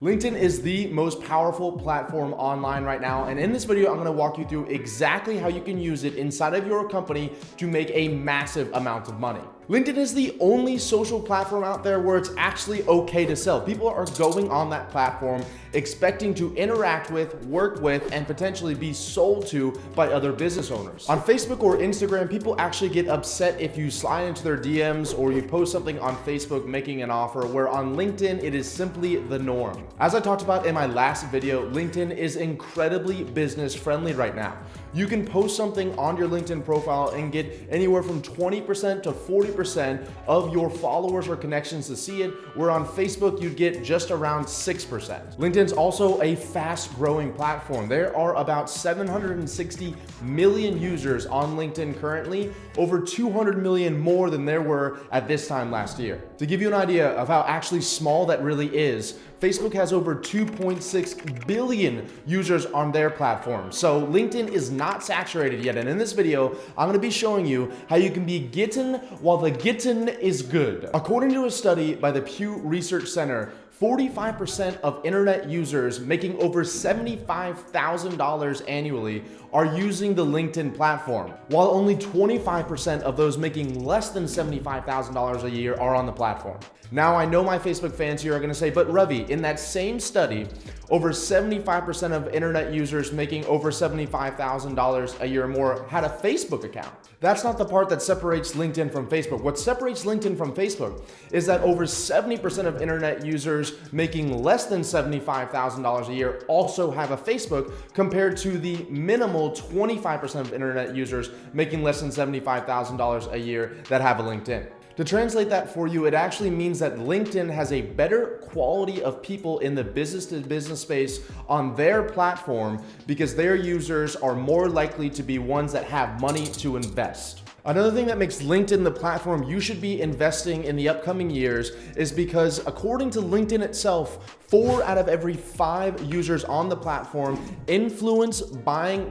LinkedIn is the most powerful platform online right now, and in this video I'm going to walk you through exactly how you can use it inside of your company to make a massive amount of money. LinkedIn is the only social platform out there where it's actually okay to sell. People are going on that platform expecting to interact with, work with, and potentially be sold to by other business owners. On Facebook or Instagram, people actually get upset if you slide into their DMs or you post something on Facebook making an offer, where on LinkedIn it is simply the norm. As I talked about in my last video, LinkedIn is incredibly business friendly right now. You can post something on your LinkedIn profile and get anywhere from 20% to 40% of your followers or connections to see it, where on Facebook you'd get just around 6%. LinkedIn's also a fast growing platform. There are about 760 million users on LinkedIn currently, over 200 million more than there were at this time last year. To give you an idea of how actually small that really is, Facebook has over 2.6 billion users on their platform. So LinkedIn is not saturated yet. And in this video, I'm going to be showing you how you can be getting while the getting is good. According to a study by the Pew Research Center, 45% of internet users making over $75,000 annually are using the LinkedIn platform, while only 25% of those making less than $75,000 a year are on the platform. Now, I know my Facebook fans here are going to say, but Ravi, in that same study, over 75% of internet users making over $75,000 a year or more had a Facebook account. That's not the part that separates LinkedIn from Facebook. What separates LinkedIn from Facebook is that over 70% of internet users making less than $75,000 a year also have a Facebook, compared to the minimal 25% of internet users making less than $75,000 a year that have a LinkedIn. To translate that for you, it actually means that LinkedIn has a better quality of people in the business-to-business space on their platform because their users are more likely to be ones that have money to invest. Another thing that makes LinkedIn the platform you should be investing in the upcoming years is because, according to LinkedIn itself, 4 out of every 5 users on the platform influence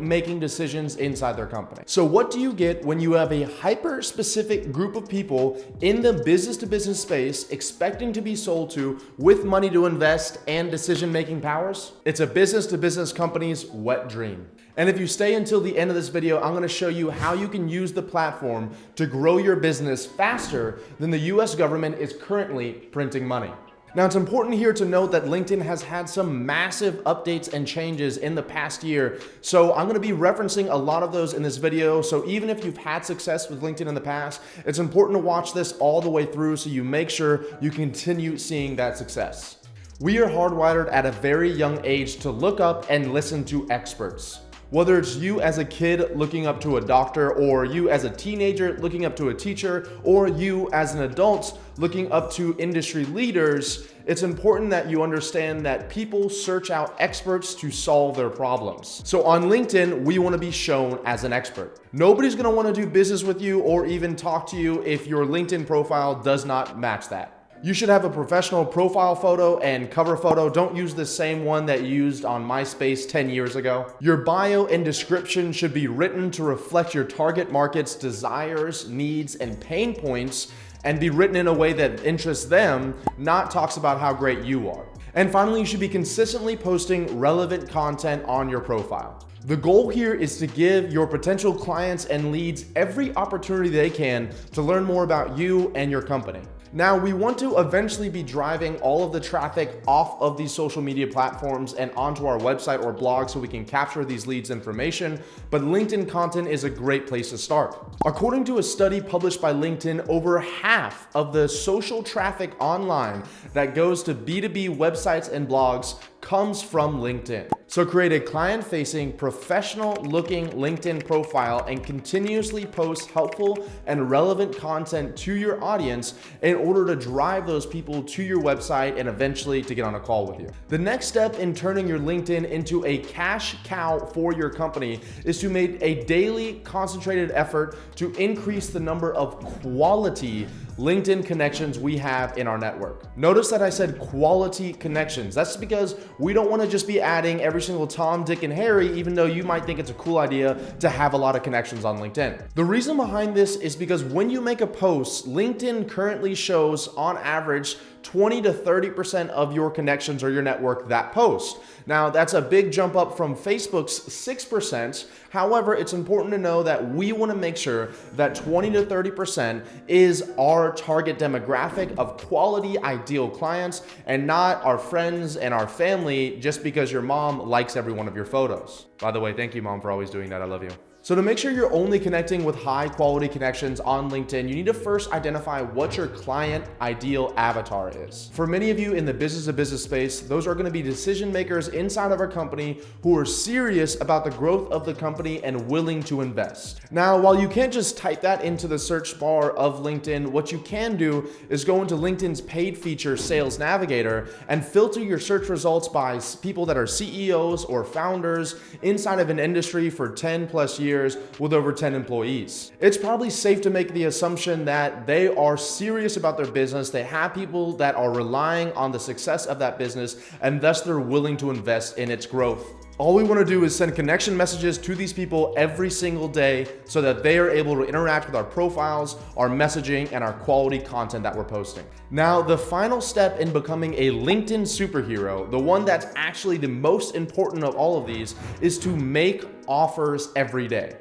making decisions inside their company. So what do you get when you have a hyper-specific group of people in the business-to-business space expecting to be sold to with money to invest and decision-making powers? It's a business-to-business company's wet dream. And if you stay until the end of this video, I'm going to show you how you can use the platform to grow your business faster than the US government is currently printing money. Now, it's important here to note that LinkedIn has had some massive updates and changes in the past year. So I'm going to be referencing a lot of those in this video. So even if you've had success with LinkedIn in the past, it's important to watch this all the way through so you make sure you continue seeing that success. We are hardwired at a very young age to look up and listen to experts. Whether it's you as a kid looking up to a doctor, or you as a teenager looking up to a teacher, or you as an adult looking up to industry leaders, it's important that you understand that people search out experts to solve their problems. So on LinkedIn, we want to be shown as an expert. Nobody's going to want to do business with you or even talk to you if your LinkedIn profile does not match that. You should have a professional profile photo and cover photo. Don't use the same one that you used on MySpace 10 years ago. Your bio and description should be written to reflect your target market's desires, needs, and pain points, and be written in a way that interests them, not talks about how great you are. And finally, you should be consistently posting relevant content on your profile. The goal here is to give your potential clients and leads every opportunity they can to learn more about you and your company. Now, we want to eventually be driving all of the traffic off of these social media platforms and onto our website or blog so we can capture these leads information, but LinkedIn content is a great place to start. According to a study published by LinkedIn, over half of the social traffic online that goes to B2B websites and blogs comes from LinkedIn. So create a client-facing, professional-looking LinkedIn profile and continuously post helpful and relevant content to your audience in order to drive those people to your website and eventually to get on a call with you. The next step in turning your LinkedIn into a cash cow for your company is to make a daily concentrated effort to increase the number of quality LinkedIn connections we have in our network. Notice that I said quality connections. That's because we don't want to just be adding every single Tom, Dick, and Harry, even though you might think it's a cool idea to have a lot of connections on LinkedIn. The reason behind this is because when you make a post, LinkedIn currently shows on average 20 to 30% of your connections or your network that post. Now, that's a big jump up from Facebook's 6%. However, it's important to know that we want to make sure that 20 to 30% is our target demographic of quality, ideal clients, and not our friends and our family just because your mom likes every one of your photos. By the way, thank you, Mom, for always doing that. I love you. So to make sure you're only connecting with high quality connections on LinkedIn, you need to first identify what your client ideal avatar is. For many of you in the business to business space, those are going to be decision makers inside of our company who are serious about the growth of the company and willing to invest. Now, while you can't just type that into the search bar of LinkedIn, what you can do is go into LinkedIn's paid feature Sales Navigator and filter your search results by people that are CEOs or founders inside of an industry for 10 plus years with over 10 employees. It's probably safe to make the assumption that they are serious about their business. They have people that are relying on the success of that business, and thus they're willing to invest in its growth. All we want to do is send connection messages to these people every single day so that they are able to interact with our profiles, our messaging, and our quality content that we're posting. Now, the final step in becoming a LinkedIn superhero, the one that's actually the most important of all of these, is to make offers every day.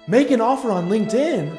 Make an offer on LinkedIn?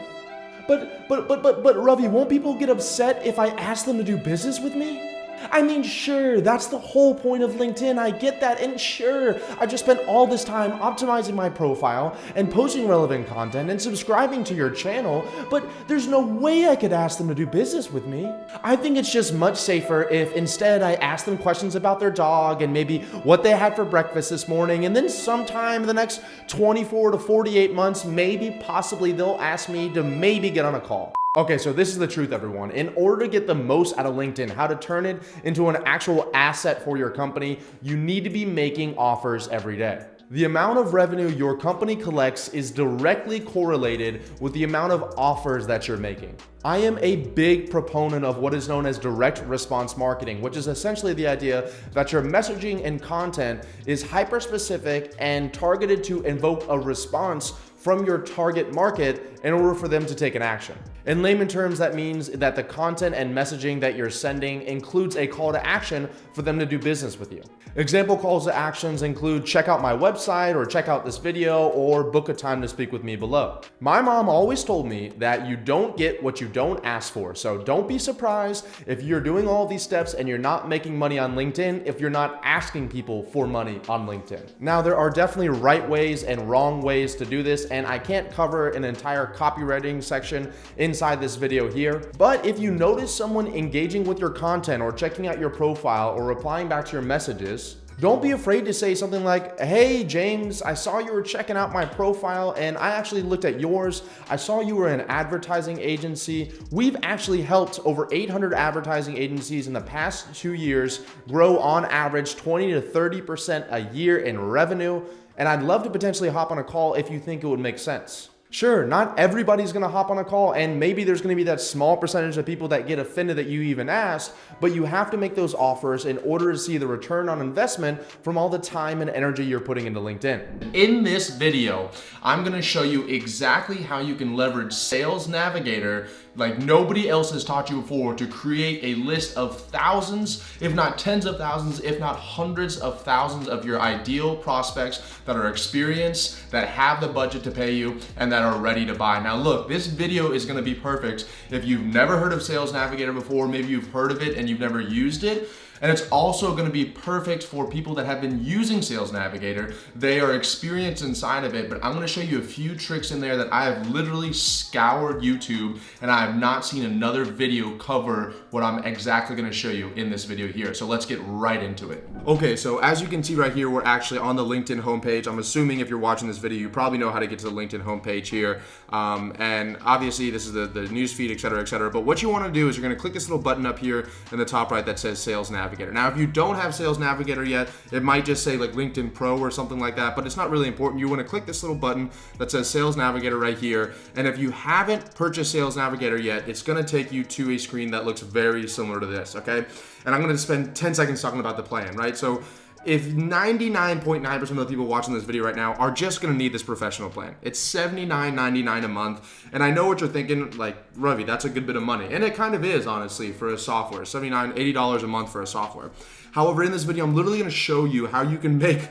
But Ravi, won't people get upset if I ask them to do business with me? I mean, sure, that's the whole point of LinkedIn. I get that. And sure, I just spent all this time optimizing my profile and posting relevant content and subscribing to your channel, but there's no way I could ask them to do business with me. I think it's just much safer if instead I ask them questions about their dog and maybe what they had for breakfast this morning, and then sometime in the next 24 to 48 months, maybe possibly they'll ask me to maybe get on a call. Okay, so this is the truth, everyone. In order to get the most out of LinkedIn, how to turn it into an actual asset for your company, you need to be making offers every day. The amount of revenue your company collects is directly correlated with the amount of offers that you're making. I am a big proponent of what is known as direct response marketing, which is essentially the idea that your messaging and content is hyper-specific and targeted to invoke a response from your target market in order for them to take an action. In layman terms, that means that the content and messaging that you're sending includes a call to action for them to do business with you. Example calls to actions include check out my website or check out this video or book a time to speak with me below. My mom always told me that you don't get what you don't ask for. So don't be surprised if you're doing all these steps and you're not making money on LinkedIn if you're not asking people for money on LinkedIn. Now, there are definitely right ways and wrong ways to do this, and I can't cover an entire copywriting section inside this video here. But if you notice someone engaging with your content or checking out your profile or replying back to your messages, don't be afraid to say something like, hey, James, I saw you were checking out my profile and I actually looked at yours. I saw you were an advertising agency. We've actually helped over 800 advertising agencies in the past 2 years grow on average 20 to 30% a year in revenue. And I'd love to potentially hop on a call if you think it would make sense. Sure, not everybody's gonna hop on a call, and maybe there's gonna be that small percentage of people that get offended that you even asked, but you have to make those offers in order to see the return on investment from all the time and energy you're putting into LinkedIn. In this video, I'm gonna show you exactly how you can leverage Sales Navigator like nobody else has taught you before to create a list of thousands, if not tens of thousands, if not hundreds of thousands of your ideal prospects that are experienced, that have the budget to pay you, and that are ready to buy. Now look, this video is gonna be perfect if you've never heard of Sales Navigator before, maybe you've heard of it and you've never used it. And it's also gonna be perfect for people that have been using Sales Navigator. They are experienced inside of it, but I'm gonna show you a few tricks in there that I have literally scoured YouTube, and I have not seen another video cover what I'm exactly gonna show you in this video here. So let's get right into it. Okay, so as you can see right here, we're actually on the LinkedIn homepage. I'm assuming if you're watching this video, you probably know how to get to the LinkedIn homepage here. And obviously this is the news feed, et cetera, but what you wanna do is you're gonna click this little button up here in the top right that says Sales Navigator. Now, if you don't have Sales Navigator yet, it might just say like LinkedIn Pro or something like that, but it's not really important. You want to click this little button that says Sales Navigator right here. And if you haven't purchased Sales Navigator yet, it's going to take you to a screen that looks very similar to this, okay? And I'm going to spend 10 seconds talking about the plan, right? So if 99.9% of the people watching this video right now are just gonna need this professional plan. It's $79.99 a month. And I know what you're thinking, like, Ravi, that's a good bit of money. And it kind of is, honestly, for a software, $79, $80 a month for a software. However, in this video, I'm literally gonna show you how you can make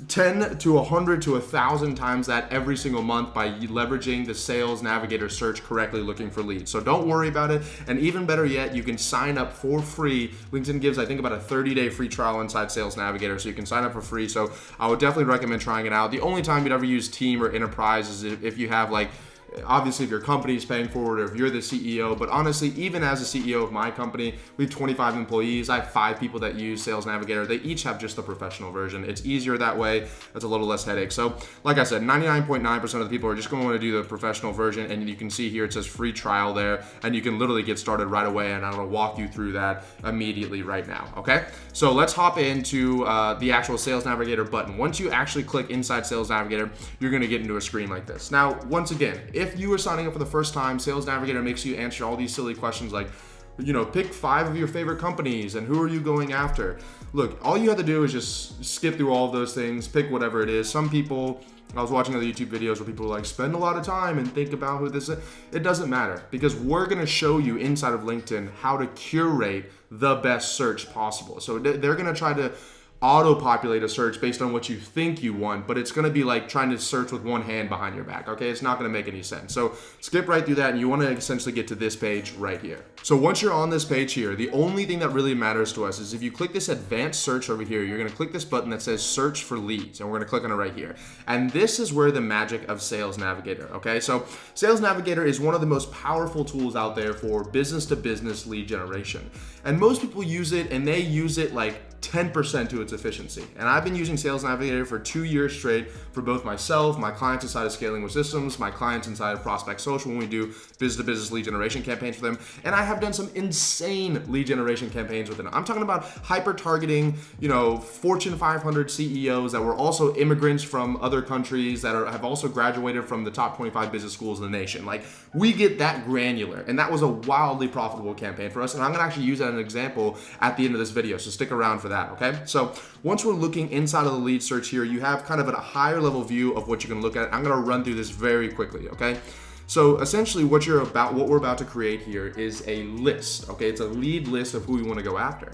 10 to 100 to 1,000 times that every single month by leveraging the Sales Navigator search correctly, looking for leads. So don't worry about it. And even better yet, you can sign up for free. LinkedIn gives, I think, about a 30-day free trial inside Sales Navigator, so you can sign up for free. So I would definitely recommend trying it out. The only time you'd ever use Team or Enterprise is if you have, like, obviously if your company is paying for it or if you're the CEO, but honestly, even as a CEO of my company, we have 25 employees. I have 5 people that use Sales Navigator. They each have just the professional version. It's easier that way. That's a little less headache. So like I said, 99.9% of the people are just going to want to do the professional version. And you can see here, it says free trial there, and you can literally get started right away. And I'm going to walk you through that immediately right now. Okay. So let's hop into the actual Sales Navigator button. Once you actually click inside Sales Navigator, you're going to get into a screen like this. Now, once again, if you are signing up for the first time, Sales Navigator makes you answer all these silly questions like, pick 5 of your favorite companies and who are you going after? Look, all you have to do is just skip through all of those things, pick whatever it is. Some people, I was watching other YouTube videos where people are like, spend a lot of time and think about who this is. It doesn't matter, because we're gonna show you inside of LinkedIn how to curate the best search possible. So they're gonna try to auto-populate a search based on what you think you want, but it's going to be like trying to search with one hand behind your back, okay? It's not going to make any sense. So skip right through that, and you want to essentially get to this page right here. So once you're on this page here, the only thing that really matters to us is if you click this advanced search over here, you're going to click this button that says search for leads, and we're going to click on it right here. And this is where the magic of Sales Navigator, okay? So Sales Navigator is one of the most powerful tools out there for business-to-business lead generation. And most people use it, and they use it like 10% to its efficiency. And I've been using Sales Navigator for 2 years straight for both myself, my clients inside of Scaling with Systems, my clients inside of Prospect Social when we do business-to-business lead generation campaigns for them. And I have done some insane lead generation campaigns with them. I'm talking about hyper-targeting, Fortune 500 CEOs that were also immigrants from other countries that have also graduated from the top 25 business schools in the nation. Like, we get that granular, and that was a wildly profitable campaign for us. And I'm gonna actually use that as an example at the end of this video, so stick around for that, okay? So once we're looking inside of the lead search here, you have kind of a higher level view of what you can look at. I'm gonna run through this very quickly, okay? So essentially what we're about to create here is a list, okay? It's a lead list of who we wanna go after.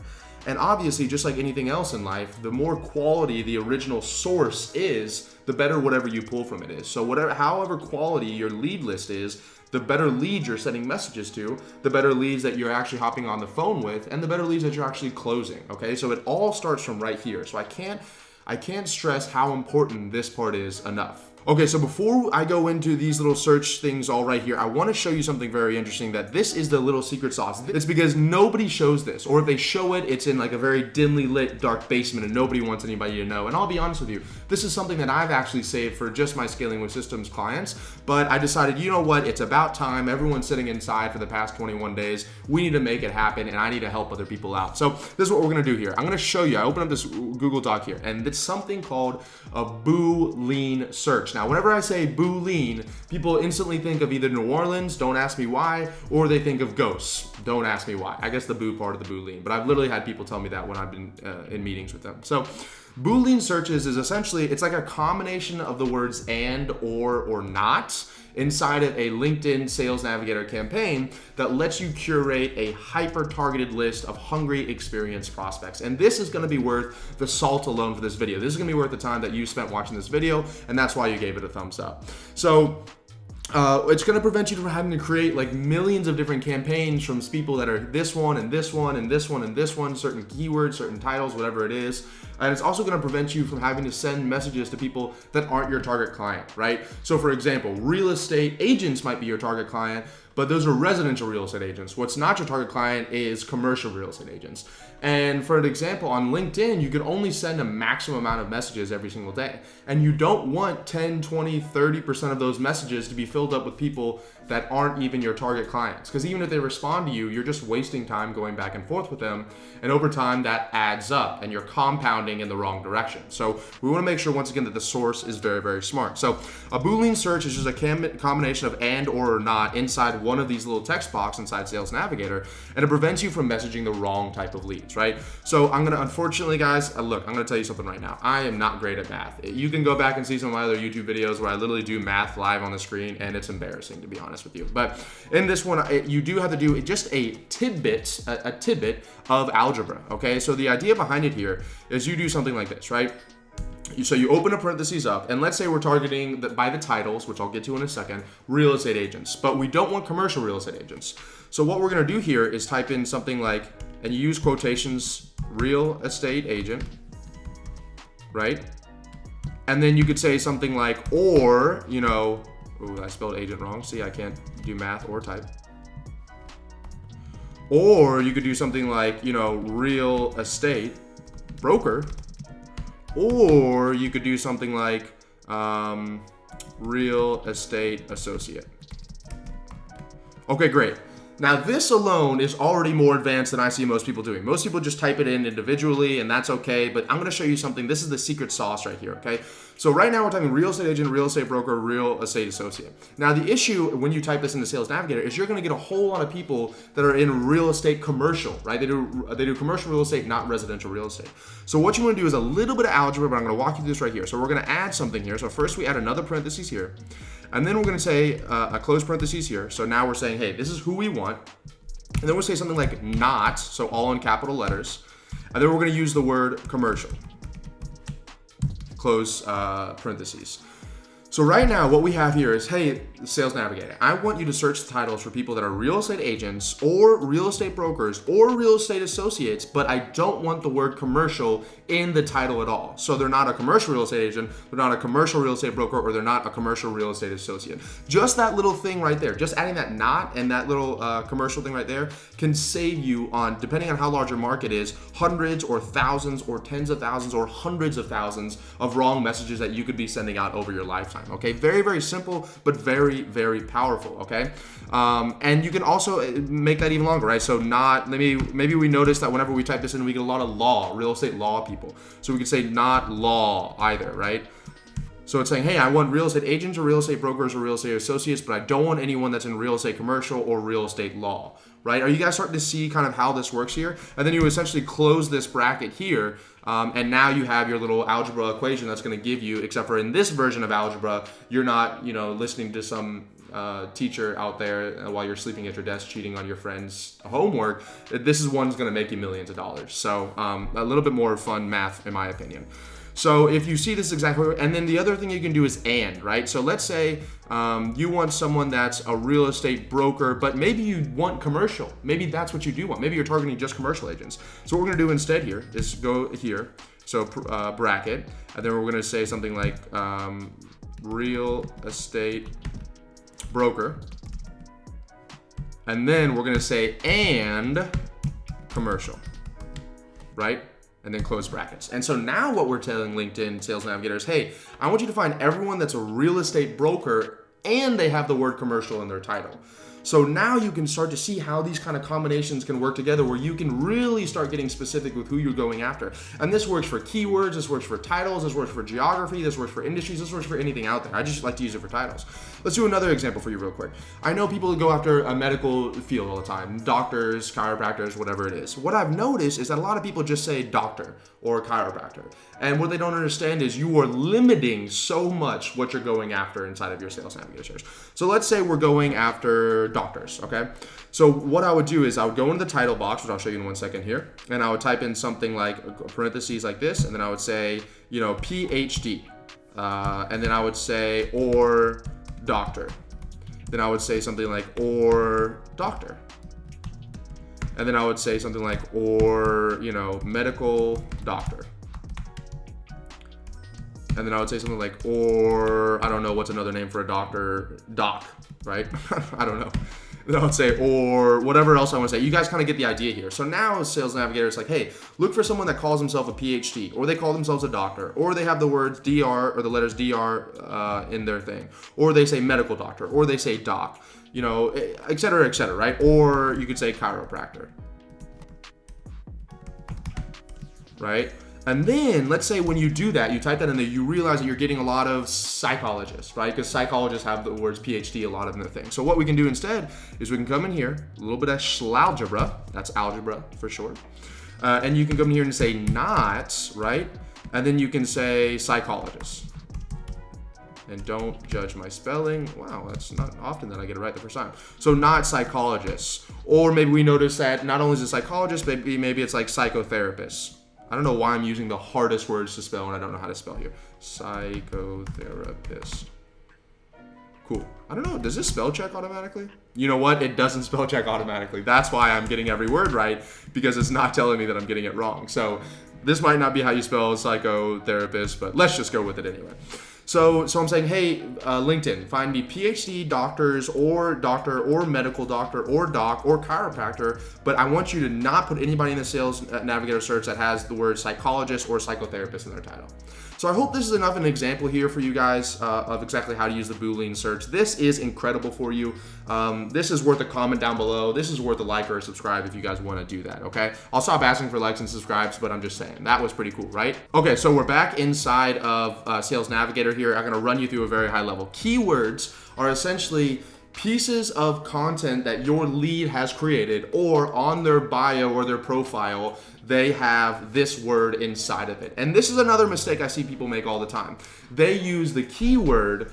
And obviously, just like anything else in life, the more quality the original source is, the better whatever you pull from it is. So however quality your lead list is, the better leads you're sending messages to, the better leads that you're actually hopping on the phone with, and the better leads that you're actually closing, okay? So it all starts from right here. So I can't stress how important this part is enough. Okay, so before I go into these little search things all right here, I want to show you something very interesting, that this is the little secret sauce. It's because nobody shows this, or if they show it, it's in like a very dimly lit dark basement and nobody wants anybody to know. And I'll be honest with you, this is something that I've actually saved for just my Scaling with Systems clients, but I decided, you know what, it's about time. Everyone's sitting inside for the past 21 days. We need to make it happen, and I need to help other people out. So this is what we're gonna do here. I'm gonna show you, I open up this Google Doc here, and it's something called a Boolean search. Now, whenever I say Boolean, people instantly think of either New Orleans, don't ask me why, or they think of ghosts, don't ask me why. I guess the boo part of the Boolean, but I've literally had people tell me that when I've been in meetings with them. So Boolean searches is essentially, it's like a combination of the words and, or not inside of a LinkedIn Sales Navigator campaign that lets you curate a hyper-targeted list of hungry, experienced prospects. And this is gonna be worth the salt alone for this video. This is gonna be worth the time that you spent watching this video, and that's why you gave it a thumbs up. So it's going to prevent you from having to create like millions of different campaigns from people that are this one and this one and this one and this one, certain keywords, certain titles, whatever it is. And it's also going to prevent you from having to send messages to people that aren't your target client, right? So for example, real estate agents might be your target client, but those are residential real estate agents. What's not your target client is commercial real estate agents. And for an example, on LinkedIn, you can only send a maximum amount of messages every single day. And you don't want 10, 20, 30% of those messages to be filled up with people that aren't even your target clients. Because even if they respond to you, you're just wasting time going back and forth with them. And over time, that adds up and you're compounding in the wrong direction. So we want to make sure, once again, that the source is very, very smart. So a Boolean search is just a combination of and, or not inside one of these little text box inside Sales Navigator, and it prevents you from messaging the wrong type of leads, right? So I'm gonna, unfortunately guys, look, I'm gonna tell you something right now. I am not great at math. You can go back and see some of my other YouTube videos where I literally do math live on the screen, and it's embarrassing, to be honest with you. But in this one, you do have to do just a tidbit of algebra, okay? So the idea behind it here is you do something like this, right? So you open a parentheses up, and let's say we're targeting by the titles, which I'll get to in a second, real estate agents, but we don't want commercial real estate agents. So what we're gonna do here is type in something like, and you use quotations, real estate agent, right? And then you could say something like, or, you know, ooh, I spelled agent wrong. See, I can't do math or type. Or you could do something like, you know, real estate broker. Or you could do something like real estate associate. Okay, great. Now this alone is already more advanced than I see most people doing. Most people just type it in individually, and that's okay, but I'm gonna show you something. This is the secret sauce right here, okay? So right now we're typing real estate agent, real estate broker, real estate associate. Now the issue when you type this into Sales Navigator is you're gonna get a whole lot of people that are in real estate commercial, right? They do commercial real estate, not residential real estate. So what you wanna do is a little bit of algebra, but I'm gonna walk you through this right here. So we're gonna add something here. So first we add another parentheses here. And then we're gonna say a close parentheses here. So now we're saying, hey, this is who we want. And then we'll say something like not, so all in capital letters. And then we're gonna use the word commercial. Close parentheses. So right now what we have here is, hey, Sales Navigator, I want you to search the titles for people that are real estate agents or real estate brokers or real estate associates, but I don't want the word commercial in the title at all. So they're not a commercial real estate agent, they're not a commercial real estate broker, or they're not a commercial real estate associate. Just that little thing right there, just adding that not and that little commercial thing right there can save you on, depending on how large your market is, hundreds or thousands or tens of thousands or hundreds of thousands of wrong messages that you could be sending out over your lifetime. Okay, very, very simple, but very, very powerful. Okay, and you can also make that even longer, right? So not, maybe we notice that whenever we type this in, we get a lot of real estate law people. So we could say not law either, right? So it's saying, hey, I want real estate agents or real estate brokers or real estate associates, but I don't want anyone that's in real estate commercial or real estate law, right? Are you guys starting to see kind of how this works here? And then you essentially close this bracket here, and now you have your little algebra equation that's going to give you, except for in this version of algebra, you're not, you know, listening to some teacher out there while you're sleeping at your desk cheating on your friend's homework. This is one's going to make you millions of dollars. So a little bit more fun math, in my opinion. So if you see this exactly, and then the other thing you can do is and, right? So let's say you want someone that's a real estate broker, but maybe you want commercial. Maybe that's what you do want. Maybe you're targeting just commercial agents. So what we're gonna do instead here is go here, so bracket, and then we're gonna say something like real estate broker. And then we're gonna say and commercial, right? And then close brackets. And so now what we're telling LinkedIn Sales Navigator is, hey, I want you to find everyone that's a real estate broker and they have the word commercial in their title. So now you can start to see how these kind of combinations can work together where you can really start getting specific with who you're going after. And this works for keywords, this works for titles, this works for geography, this works for industries, this works for anything out there. I just like to use it for titles. Let's do another example for you real quick. I know people go after a medical field all the time, doctors, chiropractors, whatever it is. What I've noticed is that a lot of people just say doctor or chiropractor. And what they don't understand is you are limiting so much what you're going after inside of your Sales Navigator search. So let's say we're going after doctors, okay? So what I would do is I would go into the title box, which I'll show you in 1 second here, and I would type in something like parentheses like this, and then I would say, you know, PhD, and then I would say, or doctor. Then I would say something like, or doctor. And then I would say something like, or, you know, medical doctor. And then I would say something like, or, I don't know, what's another name for a doctor? Doc, right? I don't know. Then I would say, or whatever else I want to say. You guys kind of get the idea here. So now Sales Navigator is like, hey, look for someone that calls himself a PhD, or they call themselves a doctor, or they have the words DR or the letters DR in their thing, or they say medical doctor, or they say doc, you know, et cetera, right? Or you could say chiropractor, right? And then let's say when you do that, you type that in there, you realize that you're getting a lot of psychologists, right? Because psychologists have the words PhD a lot in their thing. So what we can do instead is we can come in here, a little bit of schalgebra, that's algebra for short. And you can come in here and say not, right? And then you can say psychologist. And don't judge my spelling. Wow, that's not often that I get it right the first time. So not psychologists. Or maybe we notice that not only is it psychologist, maybe it's like psychotherapist. I don't know why I'm using the hardest words to spell and I don't know how to spell here. Psychotherapist. Cool. I don't know, does this spell check automatically? You know what? It doesn't spell check automatically. That's why I'm getting every word right, because it's not telling me that I'm getting it wrong. So this might not be how you spell psychotherapist, but let's just go with it anyway. So I'm saying, hey, LinkedIn, find me PhD doctors or doctor or medical doctor or doc or chiropractor, but I want you to not put anybody in the Sales Navigator search that has the word psychologist or psychotherapist in their title. So I hope this is enough an example here for you guys of exactly how to use the Boolean search. This is incredible for you. This is worth a comment down below. This is worth a like or a subscribe if you guys want to do that, okay? I'll stop asking for likes and subscribes, but I'm just saying, that was pretty cool, right? Okay, so we're back inside of Sales Navigator here. I'm gonna run you through a very high level. Keywords are essentially pieces of content that your lead has created, or on their bio or their profile, they have this word inside of it. And this is another mistake I see people make all the time. They use the keyword,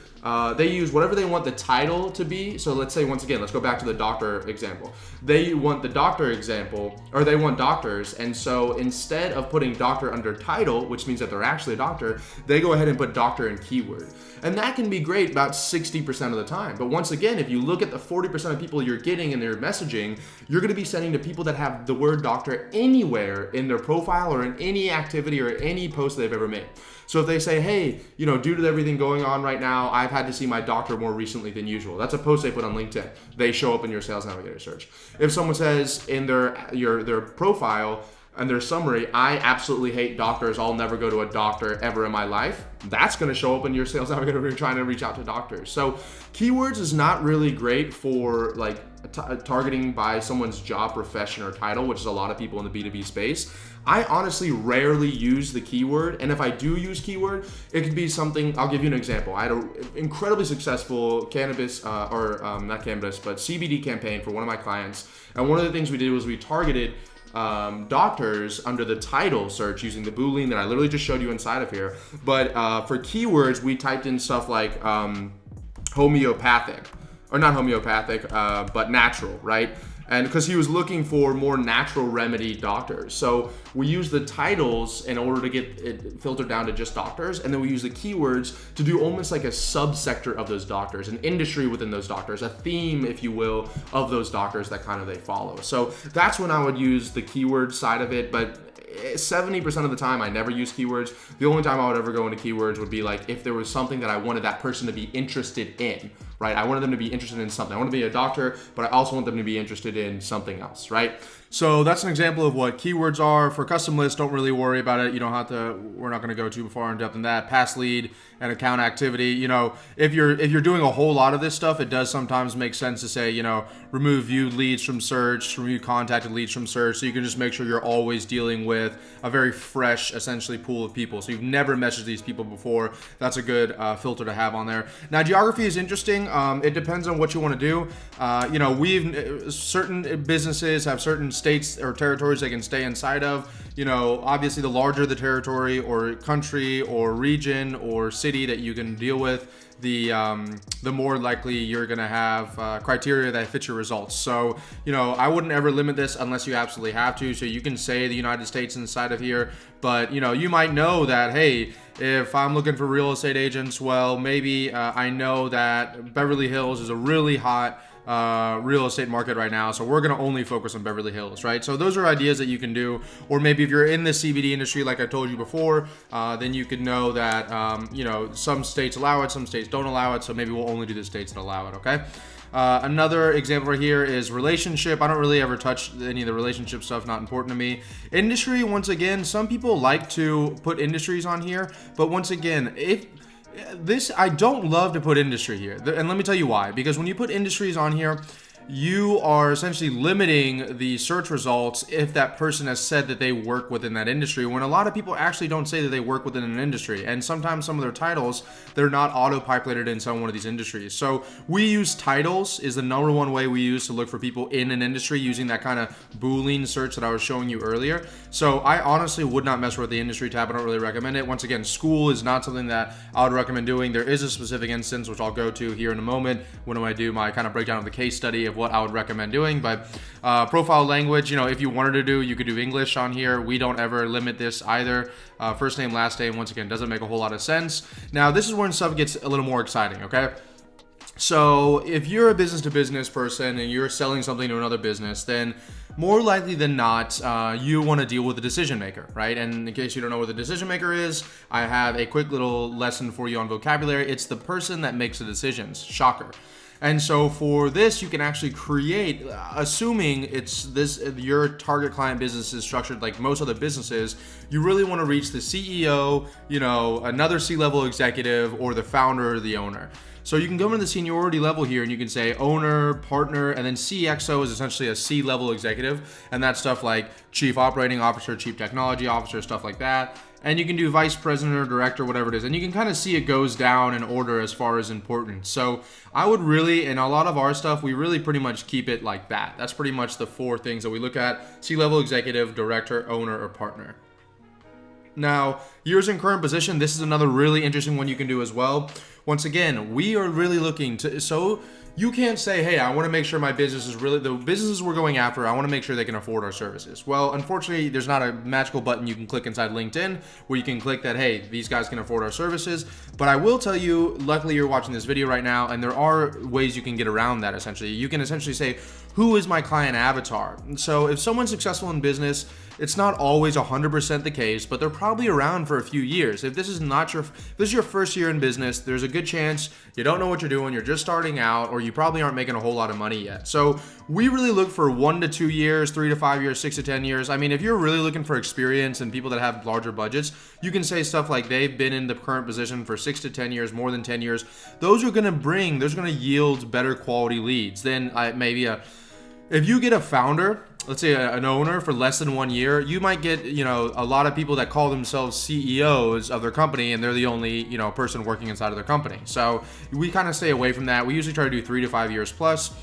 they use whatever they want the title to be. So let's say, once again, let's go back to the doctor example. They want the doctor example, or they want doctors. And so instead of putting doctor under title, which means that they're actually a doctor, they go ahead and put doctor in keyword. And that can be great about 60% of the time. But once again, if you look at the 40% of people you're getting in their messaging, you're gonna be sending to people that have the word doctor anywhere in their profile or in any activity or any post they've ever made. So if they say, hey, you know, due to everything going on right now, I've had to see my doctor more recently than usual. That's a post they put on LinkedIn. They show up in your Sales Navigator search. If someone says in their profile and their summary, I absolutely hate doctors, I'll never go to a doctor ever in my life, that's gonna show up in your Sales Navigator if you're trying to reach out to doctors. So keywords is not really great for like targeting by someone's job, profession, or title, which is a lot of people in the B2B space. I honestly rarely use the keyword, and if I do use keyword, it could be something. I'll give you an example. I had an incredibly successful cannabis, not cannabis, but CBD campaign for one of my clients, and one of the things we did was we targeted doctors under the title search using the Boolean that I literally just showed you inside of here. But for keywords, we typed in stuff like homeopathic, or not homeopathic, but natural, right? And because he was looking for more natural remedy doctors. So we use the titles in order to get it filtered down to just doctors. And then we use the keywords to do almost like a subsector of those doctors, an industry within those doctors, a theme, if you will, of those doctors that kind of they follow. So that's when I would use the keyword side of it. But 70% of the time I never use keywords. The only time I would ever go into keywords would be like if there was something that I wanted that person to be interested in, right? I wanted them to be interested in something. I want to be a doctor, but I also want them to be interested in something else, right? So that's an example of what keywords are. For custom lists, don't really worry about it. You don't have to, we're not going to go too far in depth in that. Past lead and account activity. You know, if you're doing a whole lot of this stuff, it does sometimes make sense to say, you know, remove viewed leads from search, remove contacted leads from search. So you can just make sure you're always dealing with a very fresh, essentially, pool of people. So you've never messaged these people before. That's a good filter to have on there. Now, geography is interesting. It depends on what you want to do. You know, certain businesses have certain states or territories they can stay inside of. You know, obviously the larger the territory or country or region or city that you can deal with, the more likely you're gonna have criteria that fit your results. So, you know, I wouldn't ever limit this unless you absolutely have to. So you can say the United States inside of here, but you know, you might know that, hey, if I'm looking for real estate agents, well, maybe I know that Beverly Hills is a really hot real estate market right now, so we're going to only focus on Beverly Hills, right? So those are ideas that you can do. Or maybe if you're in the CBD industry, like I told you before, then you could know that you know, some states allow it, some states don't allow it, so maybe we'll only do the states that allow it. Okay. Another example right here is relationship. I don't really ever touch any of the relationship stuff, not important to me. Industry, once again, some people like to put industries on here, but once again, I don't love to put industry here. And let me tell you why. Because when you put industries on here, you are essentially limiting the search results if that person has said that they work within that industry, when a lot of people actually don't say that they work within an industry. And sometimes some of their titles, they're not auto-populated in some one of these industries. So we use titles is the number one way we use to look for people in an industry, using that kind of Boolean search that I was showing you earlier. So I honestly would not mess with the industry tab. I don't really recommend it. Once again, school is not something that I would recommend doing. There is a specific instance, which I'll go to here in a moment when I do my kind of breakdown of the case study of what I would recommend doing. But profile language, if you wanted to do, you could do English on here. We don't ever limit this either. First name, last name, once again, doesn't make a whole lot of sense. Now, this is when stuff gets a little more exciting, okay? So if you're a business to business person and you're selling something to another business, then more likely than not, you want to deal with a decision maker, right? And in case you don't know what the decision maker is, I have a quick little lesson for you on vocabulary. It's the person that makes the decisions. Shocker. And so for this, you can actually create, assuming your target client business is structured like most other businesses, you really want to reach the CEO, another C-level executive, or the founder or the owner. So you can go into the seniority level here and you can say owner, partner, and then CXO is essentially a C-level executive. And that's stuff like chief operating officer, chief technology officer, stuff like that. And you can do vice president or director, whatever it is. And you can kind of see it goes down in order as far as importance. So I would really, in a lot of our stuff, we really pretty much keep it like that. That's pretty much the 4 things that we look at: C-level executive, director, owner, or partner. Now, years in current position, this is another really interesting one you can do as well. Once again, we are really looking to, so you can't say, hey, I want to make sure my business is really, the businesses we're going after, I want to make sure they can afford our services. Well, unfortunately, there's not a magical button you can click inside LinkedIn where you can click that, hey, these guys can afford our services. But I will tell you, luckily you're watching this video right now, and there are ways you can get around that essentially. You can essentially say, who is my client avatar? So if someone's successful in business, it's not always 100% the case, but they're probably around for a few years. If this is your first year in business, there's a good chance you don't know what you're doing, you're just starting out, or you probably aren't making a whole lot of money yet. So we really look for 1 to 2 years, 3 to 5 years, 6 to 10 years. I mean, if you're really looking for experience and people that have larger budgets, you can say stuff like they've been in the current position for 6 to 10 years, more than 10 years. Those are going to yield better quality leads than if you get a founder, let's say an owner for less than 1 year, you might get, a lot of people that call themselves CEOs of their company and they're the only, person working inside of their company. So we kind of stay away from that. We usually try to do 3 to 5 years plus.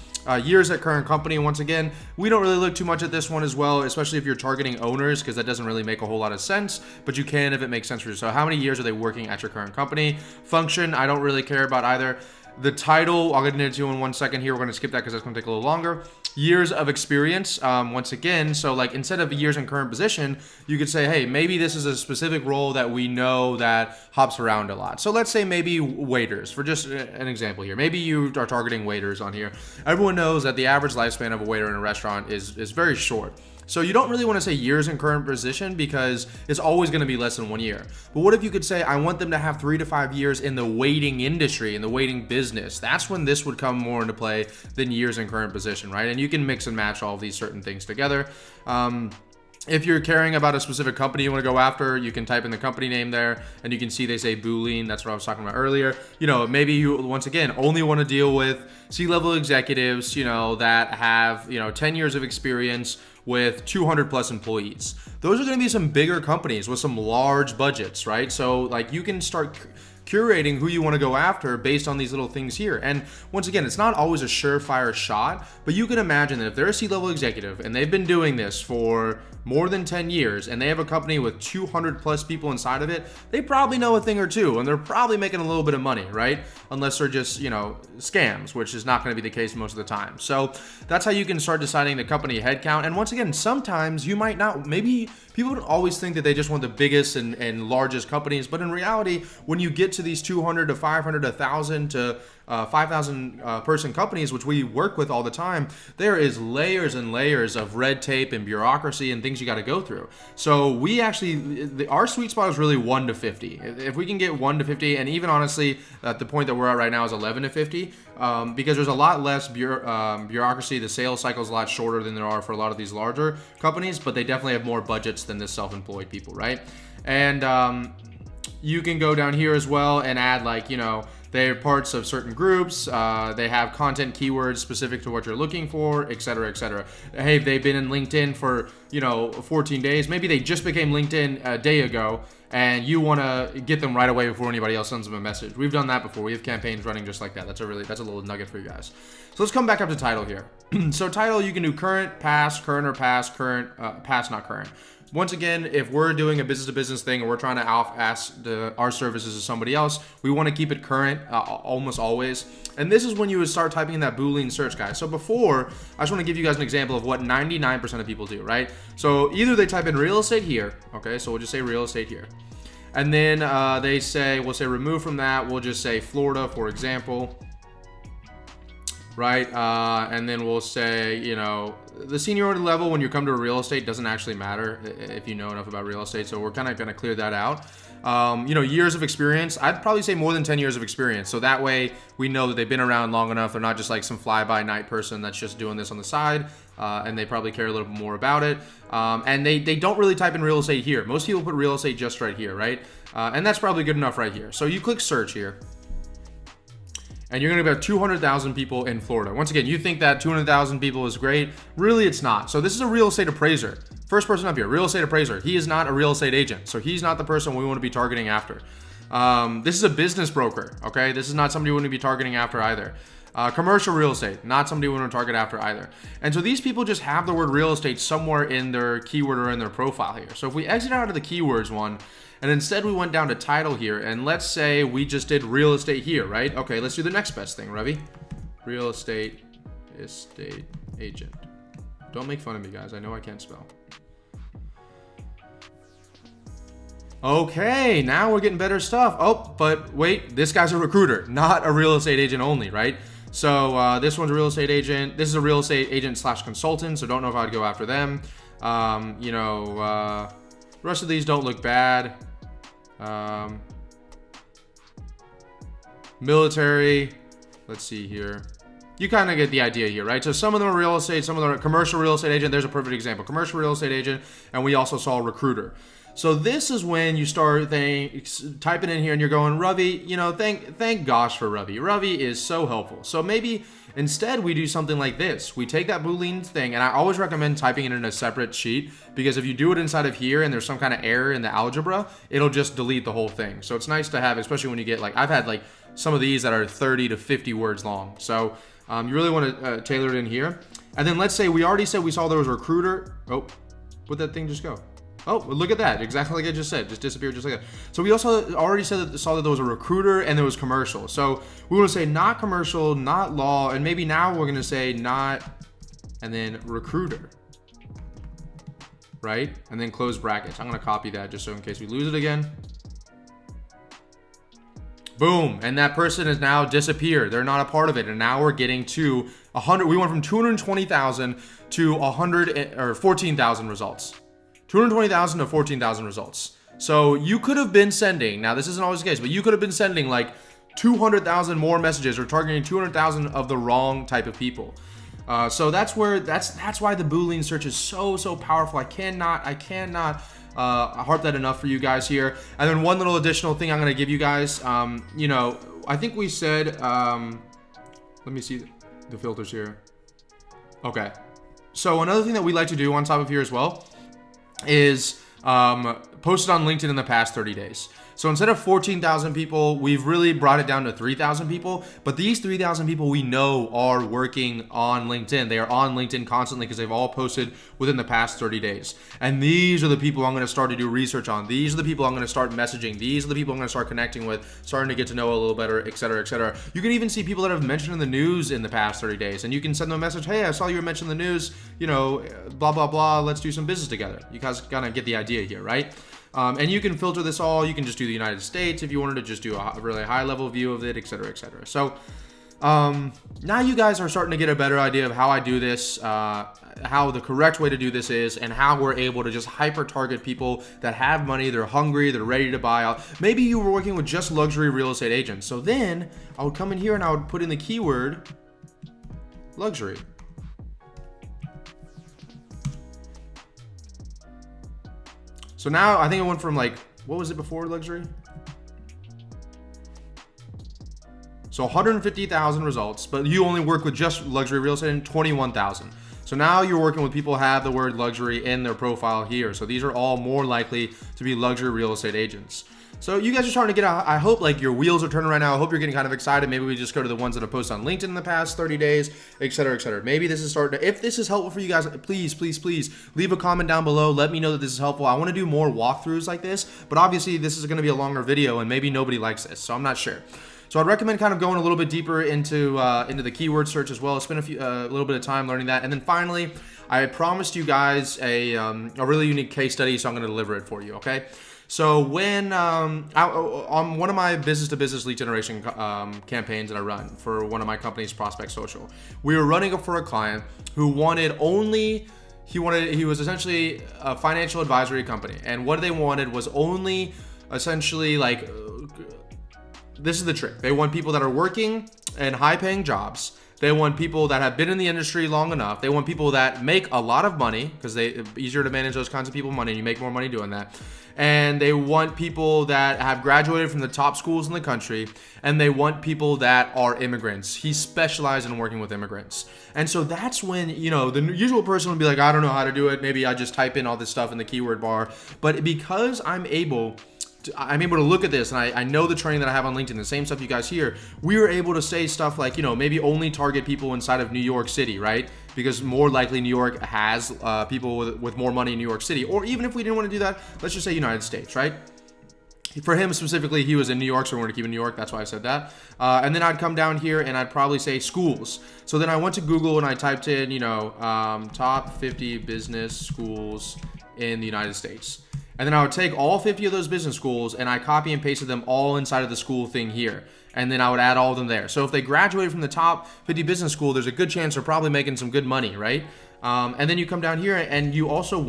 Years at current company, once again, we don't really look too much at this one as well, especially if you're targeting owners, because that doesn't really make a whole lot of sense, but you can if it makes sense for you. So how many years are they working at your current company? Function, I don't really care about either. The title, I'll get into in 1 second here. We're going to skip that because that's going to take a little longer. Years of experience, once again, so like instead of years in current position, you could say, hey, maybe this is a specific role that we know that hops around a lot. So let's say maybe waiters, for just an example here. Maybe you are targeting waiters on here. Everyone knows that the average lifespan of a waiter in a restaurant is very short. So you don't really want to say years in current position because it's always going to be less than 1 year. But what if you could say, I want them to have 3 to 5 years in the waiting industry, in the waiting business? That's when this would come more into play than years in current position, right? And you can mix and match all of these certain things together. If you're caring about a specific company you want to go after, you can type in the company name there and you can see they say Boolean. That's what I was talking about earlier. Maybe you, once again, only want to deal with C-level executives, that have, 10 years of experience with 200 plus employees. Those are going to be some bigger companies with some large budgets, right? So like you can start curating who you want to go after based on these little things here. And once again, it's not always a surefire shot, but you can imagine that if they're a C-level executive and they've been doing this for more than 10 years and they have a company with 200 plus people inside of it, they probably know a thing or two and they're probably making a little bit of money, right? Unless they're just, scams, which is not going to be the case most of the time. So that's how you can start deciding the company headcount. And once again, sometimes you might not, maybe people don't always think that they just want the biggest and largest companies, but in reality, when you get to these 200 to 500 to 1,000 to 5,000 person companies, which we work with all the time, there is layers and layers of red tape and bureaucracy and things you got to go through. So we actually, our sweet spot is really 1 to 50. If we can get 1 to 50, and even honestly, at the point that we're at right now is 11 to 50, because there's a lot less bureaucracy. The sales cycle is a lot shorter than there are for a lot of these larger companies, but they definitely have more budgets than the self-employed people, right? And you can go down here as well and add They're parts of certain groups. They have content keywords specific to what you're looking for, et cetera, et cetera. Hey, they've been in LinkedIn for, 14 days. Maybe they just became LinkedIn a day ago, and you want to get them right away before anybody else sends them a message. We've done that before. We have campaigns running just like that. That's a little nugget for you guys. So let's come back up to title here. So title, you can do current, past, current or past, current, past, not current. Once again, if we're doing a business-to-business thing and we're trying to ask our services to somebody else, we want to keep it current almost always. And this is when you would start typing in that Boolean search, guys. So before, I just want to give you guys an example of what 99% of people do, right? So either they type in real estate here, okay? So we'll just say real estate here. And then we'll say remove from that. We'll just say Florida, for example. Right, and then we'll say, the seniority level when you come to real estate doesn't actually matter if you know enough about real estate, so we're kind of going to clear that out. Years of experience, I'd probably say more than 10 years of experience, so that way we know that they've been around long enough. They're not just like some fly-by-night person that's just doing this on the side, and they probably care a little bit more about it. And they don't really type in real estate here. Most people put real estate just right here, right? And that's probably good enough right here. So you click search here. And you're going to have 200,000 people in Florida. Once again, you think that 200,000 people is great. Really, it's not. So this is a real estate appraiser. First person up here, real estate appraiser. He is not a real estate agent. So he's not the person we want to be targeting after. This is a business broker, okay? This is not somebody we want to be targeting after either. Commercial real estate, not somebody we want to target after either. And so these people just have the word real estate somewhere in their keyword or in their profile here. So if we exit out of the keywords one, and instead we went down to title here, and let's say we just did real estate here, right? Okay, let's do the next best thing, Ravi. Real estate agent. Don't make fun of me, guys. I know I can't spell. Okay, now we're getting better stuff. Oh, but wait, this guy's a recruiter, not a real estate agent only, right? So this one's a real estate agent. This is a real estate agent / consultant, so don't know if I'd go after them. The rest of these don't look bad. Military, let's see here. You kind of get the idea here, right? So some of them are real estate, some of them are commercial real estate agent. There's a perfect example, commercial real estate agent, and we also saw recruiter. So this is when you start typing in here and you're going, Ravi, thank gosh for Ravi. Ravi is so helpful. So maybe instead we do something like this. We take that Boolean thing, and I always recommend typing it in a separate sheet, because if you do it inside of here and there's some kind of error in the algebra, it'll just delete the whole thing. So it's nice to have, especially when you get I've had some of these that are 30 to 50 words long. So you really want to tailor it in here. And then let's say we already said we saw there was a recruiter. Oh, where'd that thing just go? Oh, look at that. Exactly like I just said. Just disappeared just like that. So we also already saw that there was a recruiter and there was commercial. So we want to say not commercial, not law, and maybe now we're going to say not, and then recruiter. Right? And then close brackets. I'm going to copy that just so in case we lose it again. Boom. And that person has now disappeared. They're not a part of it. And now we're getting to 100. We went from 220,000 to 14,000 results. 220,000 to 14,000 results. So you could have been sending, now this isn't always the case, but you could have been sending 200,000 more messages or targeting 200,000 of the wrong type of people. So that's why the Boolean search is so powerful. I cannot harp that enough for you guys here. And then one little additional thing I'm going to give you guys, I think we said, let me see the filters here. Okay. So another thing that we like to do on top of here as well is posted on LinkedIn in the past 30 days. So instead of 14,000 people, we've really brought it down to 3,000 people. But these 3,000 people we know are working on LinkedIn. They are on LinkedIn constantly because they've all posted within the past 30 days. And these are the people I'm going to start to do research on. These are the people I'm going to start messaging. These are the people I'm going to start connecting with, starting to get to know a little better, et cetera, et cetera. You can even see people that have mentioned in the news in the past 30 days. And you can send them a message, hey, I saw you were mentioned in the news, blah, blah, blah. Let's do some business together. You guys kind of get the idea here, right? And you can filter this all. You can just do the United States if you wanted to just do a really high level view of it, et cetera, et cetera. So now you guys are starting to get a better idea of how I do this, how the correct way to do this is, and how we're able to just hyper target people that have money, they're hungry, they're ready to buy out. Maybe you were working with just luxury real estate agents. So then I would come in here and I would put in the keyword luxury. So now I think it went from what was it before luxury? So 150,000 results, but you only work with just luxury real estate and 21,000. So now you're working with people who have the word luxury in their profile here. So these are all more likely to be luxury real estate agents. So you guys are starting to get, I hope like your wheels are turning right now. I hope you're getting kind of excited. Maybe we just go to the ones that have posted on LinkedIn in the past 30 days, et cetera, et cetera. Maybe this is starting to, if this is helpful for you guys, please, please, please leave a comment down below. Let me know that this is helpful. I want to do more walkthroughs like this, but obviously this is going to be a longer video and maybe nobody likes this. So I'm not sure. So I'd recommend kind of going a little bit deeper into the keyword search as well. Spend a little bit of time learning that. And then finally, I promised you guys a really unique case study, so I'm going to deliver it for you, okay? So when on one of my business-to-business lead generation campaigns that I run for one of my companies, Prospect Social, we were running for a client who wanted only, he was essentially a financial advisory company, and what they wanted was only essentially like, this is the trick. They want people that are working in high-paying jobs. They want people that have been in the industry long enough. They want people that make a lot of money because it's easier to manage those kinds of people money, and you make more money doing that. And they want people that have graduated from the top schools in the country, and they want people that are immigrants. He specialized in working with immigrants. And so that's when, you know, the usual person would be like, I don't know how to do it. Maybe I just type in all this stuff in the keyword bar. But because I'm able to look at this, and I know the training that I have on LinkedIn, the same stuff you guys hear, we were able to say stuff like, you know, maybe only target people inside of New York City, right? Because more likely New York has people with more money in New York City. Or even if we didn't want to do that, let's just say United States, right? For him specifically, he was in New York, so we're going to keep in New York. That's why I said that. And then I'd come down here and I'd probably say schools. So then I went to Google and I typed in, you know, top 50 business schools in the United States. And then I would take all 50 of those business schools and I copy and pasted them all inside of the school thing here. And then I would add all of them there. So if they graduated from the top 50 business school, there's a good chance they're probably making some good money, right? And then you come down here and you also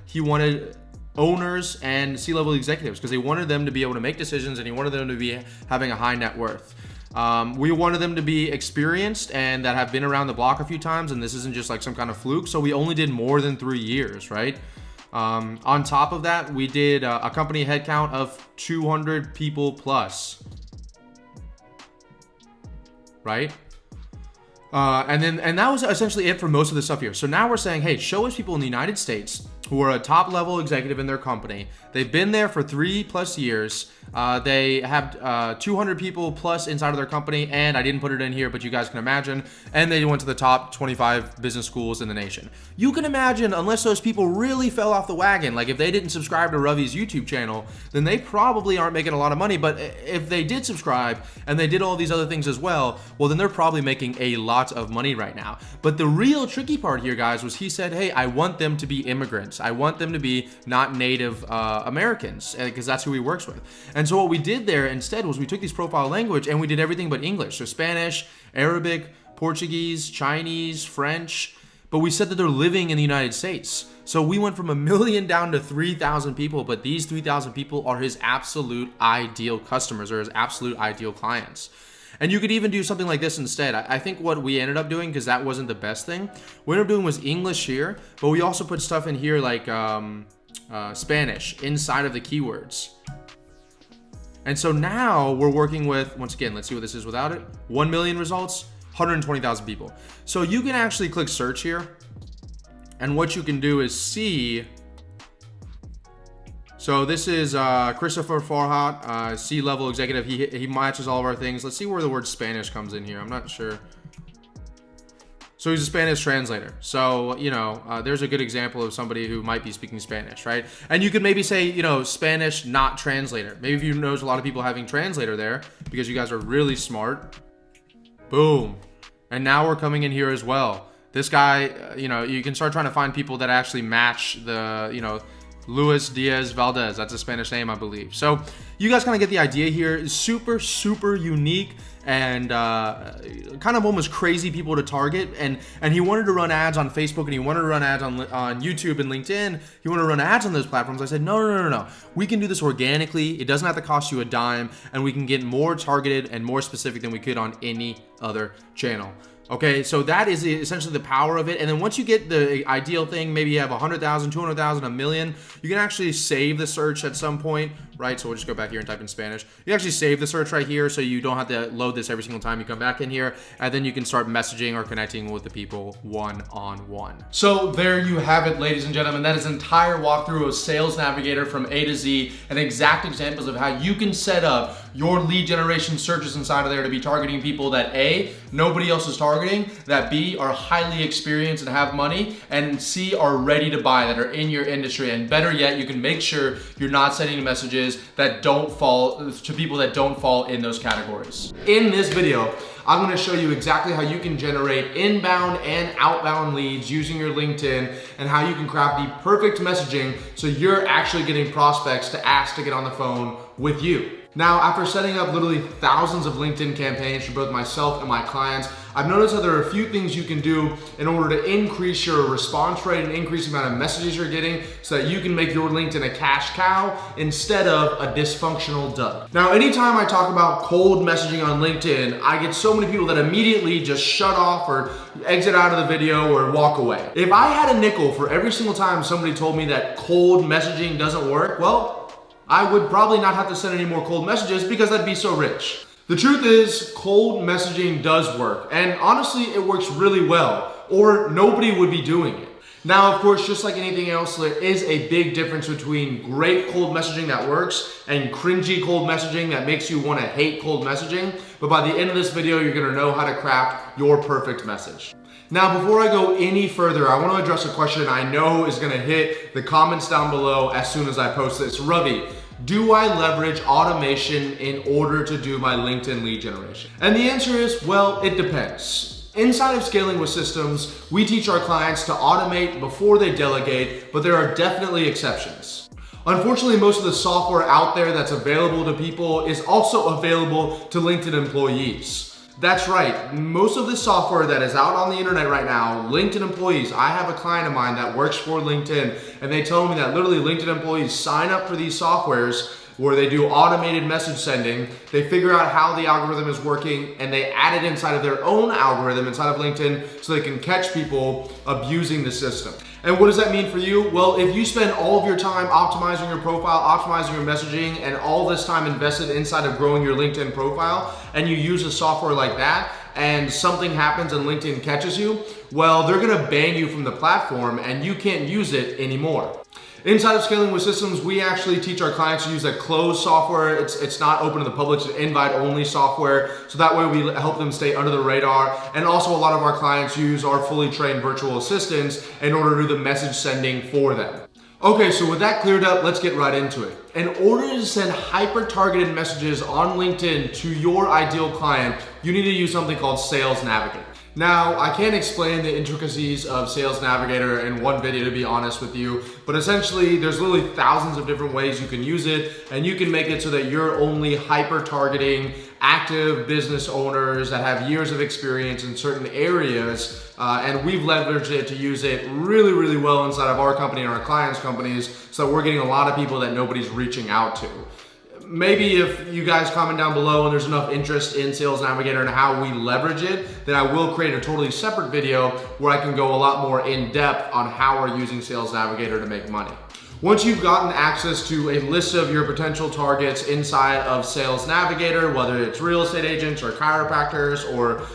he wanted owners and C-level executives because he wanted them to be able to make decisions and he wanted them to be having a high net worth. We wanted them to be experienced and that have been around the block a few times, and this isn't just like some kind of fluke. So we only did more than 3 years, right? On top of that, we did a company headcount of 200 people plus, right? And that was essentially it for most of the stuff here. So now we're saying, hey, show us people in the United States who are a top level executive in their company. They've been there for 3+ years. They have 200 people plus inside of their company, and I didn't put it in here, but you guys can imagine, and they went to the top 25 business schools in the nation. You can imagine, unless those people really fell off the wagon, like if they didn't subscribe to Ravi's YouTube channel, then they probably aren't making a lot of money. But if they did subscribe and they did all these other things as well, well, then they're probably making a lot of money right now. But the real tricky part here, guys, was he said, hey, I want them to be immigrants. I want them to be not native Americans, because that's who he works with. And so what we did there instead was we took these profile language and we did everything but English. So Spanish, Arabic, Portuguese, Chinese, French, but we said that they're living in the United States. So we went from 1 million down to 3,000 people, but these 3,000 people are his absolute ideal customers or his absolute ideal clients. And you could even do something like this instead. I think what we ended up doing, because that wasn't the best thing, what we ended up doing was English here, but we also put stuff in here like Spanish inside of the keywords. And so now we're working with, once again, let's see what this is without it. 1 million results, 120,000 people. So you can actually click search here. And what you can do is see. So this is Christopher Farhat, C-level executive. He matches all of our things. Let's see where the word Spanish comes in here. I'm not sure. So he's a Spanish translator. So, you know, there's a good example of somebody who might be speaking Spanish, right? And you could maybe say, you know, Spanish, not translator. Maybe if you notice a lot of people having translator there because you guys are really smart. Boom. And now we're coming in here as well. This guy, you know, you can start trying to find people that actually match the, you know, Luis Diaz Valdez. That's a Spanish name, I believe. So you guys kind of get the idea here. Super, super unique and kind of almost crazy people to target. And he wanted to run ads on Facebook and he wanted to run ads on YouTube and LinkedIn. He wanted to run ads on those platforms. I said, no. We can do this organically. It doesn't have to cost you a dime, and we can get more targeted and more specific than we could on any other channel. Okay, so that is essentially the power of it. And then once you get the ideal thing, maybe you have 100,000, 200,000, 1 million, you can actually save the search at some point, right? So we'll just go back here and type in Spanish. You actually save the search right here, so you don't have to load this every single time you come back in here, and then you can start messaging or connecting with the people one-on-one. So there you have it, ladies and gentlemen. That is an entire walkthrough of Sales Navigator from A to Z, and exact examples of how you can set up your lead generation searches inside of there to be targeting people that A, nobody else is targeting, that B, are highly experienced and have money, and C, are ready to buy, that are in your industry. And better yet, you can make sure you're not sending messages that don't fall to people that don't fall in those categories. In this video, I'm gonna show you exactly how you can generate inbound and outbound leads using your LinkedIn, and how you can craft the perfect messaging so you're actually getting prospects to ask to get on the phone with you. Now, after setting up literally thousands of LinkedIn campaigns for both myself and my clients, I've noticed that there are a few things you can do in order to increase your response rate and increase the amount of messages you're getting so that you can make your LinkedIn a cash cow instead of a dysfunctional dud. Now, anytime I talk about cold messaging on LinkedIn, I get so many people that immediately just shut off or exit out of the video or walk away. If I had a nickel for every single time somebody told me that cold messaging doesn't work, well, I would probably not have to send any more cold messages because I'd be so rich. The truth is, cold messaging does work, and honestly, it works really well, or nobody would be doing it. Now, of course, just like anything else, there is a big difference between great cold messaging that works and cringy cold messaging that makes you want to hate cold messaging. But by the end of this video, you're gonna know how to craft your perfect message. Now, before I go any further, I want to address a question I know is gonna hit the comments down below as soon as I post this. Ravi, do I leverage automation in order to do my LinkedIn lead generation? And the answer is, well, it depends. Inside of Scaling with Systems, we teach our clients to automate before they delegate, but there are definitely exceptions. Unfortunately, most of the software out there that's available to people is also available to LinkedIn employees. That's right, most of the software that is out on the internet right now, LinkedIn employees, I have a client of mine that works for LinkedIn, and they tell me that literally LinkedIn employees sign up for these softwares where they do automated message sending, they figure out how the algorithm is working, and they add it inside of their own algorithm inside of LinkedIn so they can catch people abusing the system. And what does that mean for you? Well, if you spend all of your time optimizing your profile, optimizing your messaging, and all this time invested inside of growing your LinkedIn profile, and you use a software like that, and something happens and LinkedIn catches you, well, they're gonna ban you from the platform and you can't use it anymore. Inside of Scaling with Systems, we actually teach our clients to use a closed software. It's not open to the public, it's invite-only software. So that way we help them stay under the radar. And also a lot of our clients use our fully trained virtual assistants in order to do the message sending for them. Okay, so with that cleared up, let's get right into it. In order to send hyper-targeted messages on LinkedIn to your ideal client, you need to use something called Sales Navigator. Now, I can't explain the intricacies of Sales Navigator in one video, to be honest with you, but essentially there's literally thousands of different ways you can use it, and you can make it so that you're only hyper-targeting active business owners that have years of experience in certain areas, and we've leveraged it to use it really, really well inside of our company and our clients' companies, so we're getting a lot of people that nobody's reaching out to. Maybe if you guys comment down below and there's enough interest in Sales Navigator and how we leverage it, then I will create a totally separate video where I can go a lot more in depth on how we're using Sales Navigator to make money. Once you've gotten access to a list of your potential targets inside of Sales Navigator, whether it's real estate agents or chiropractors or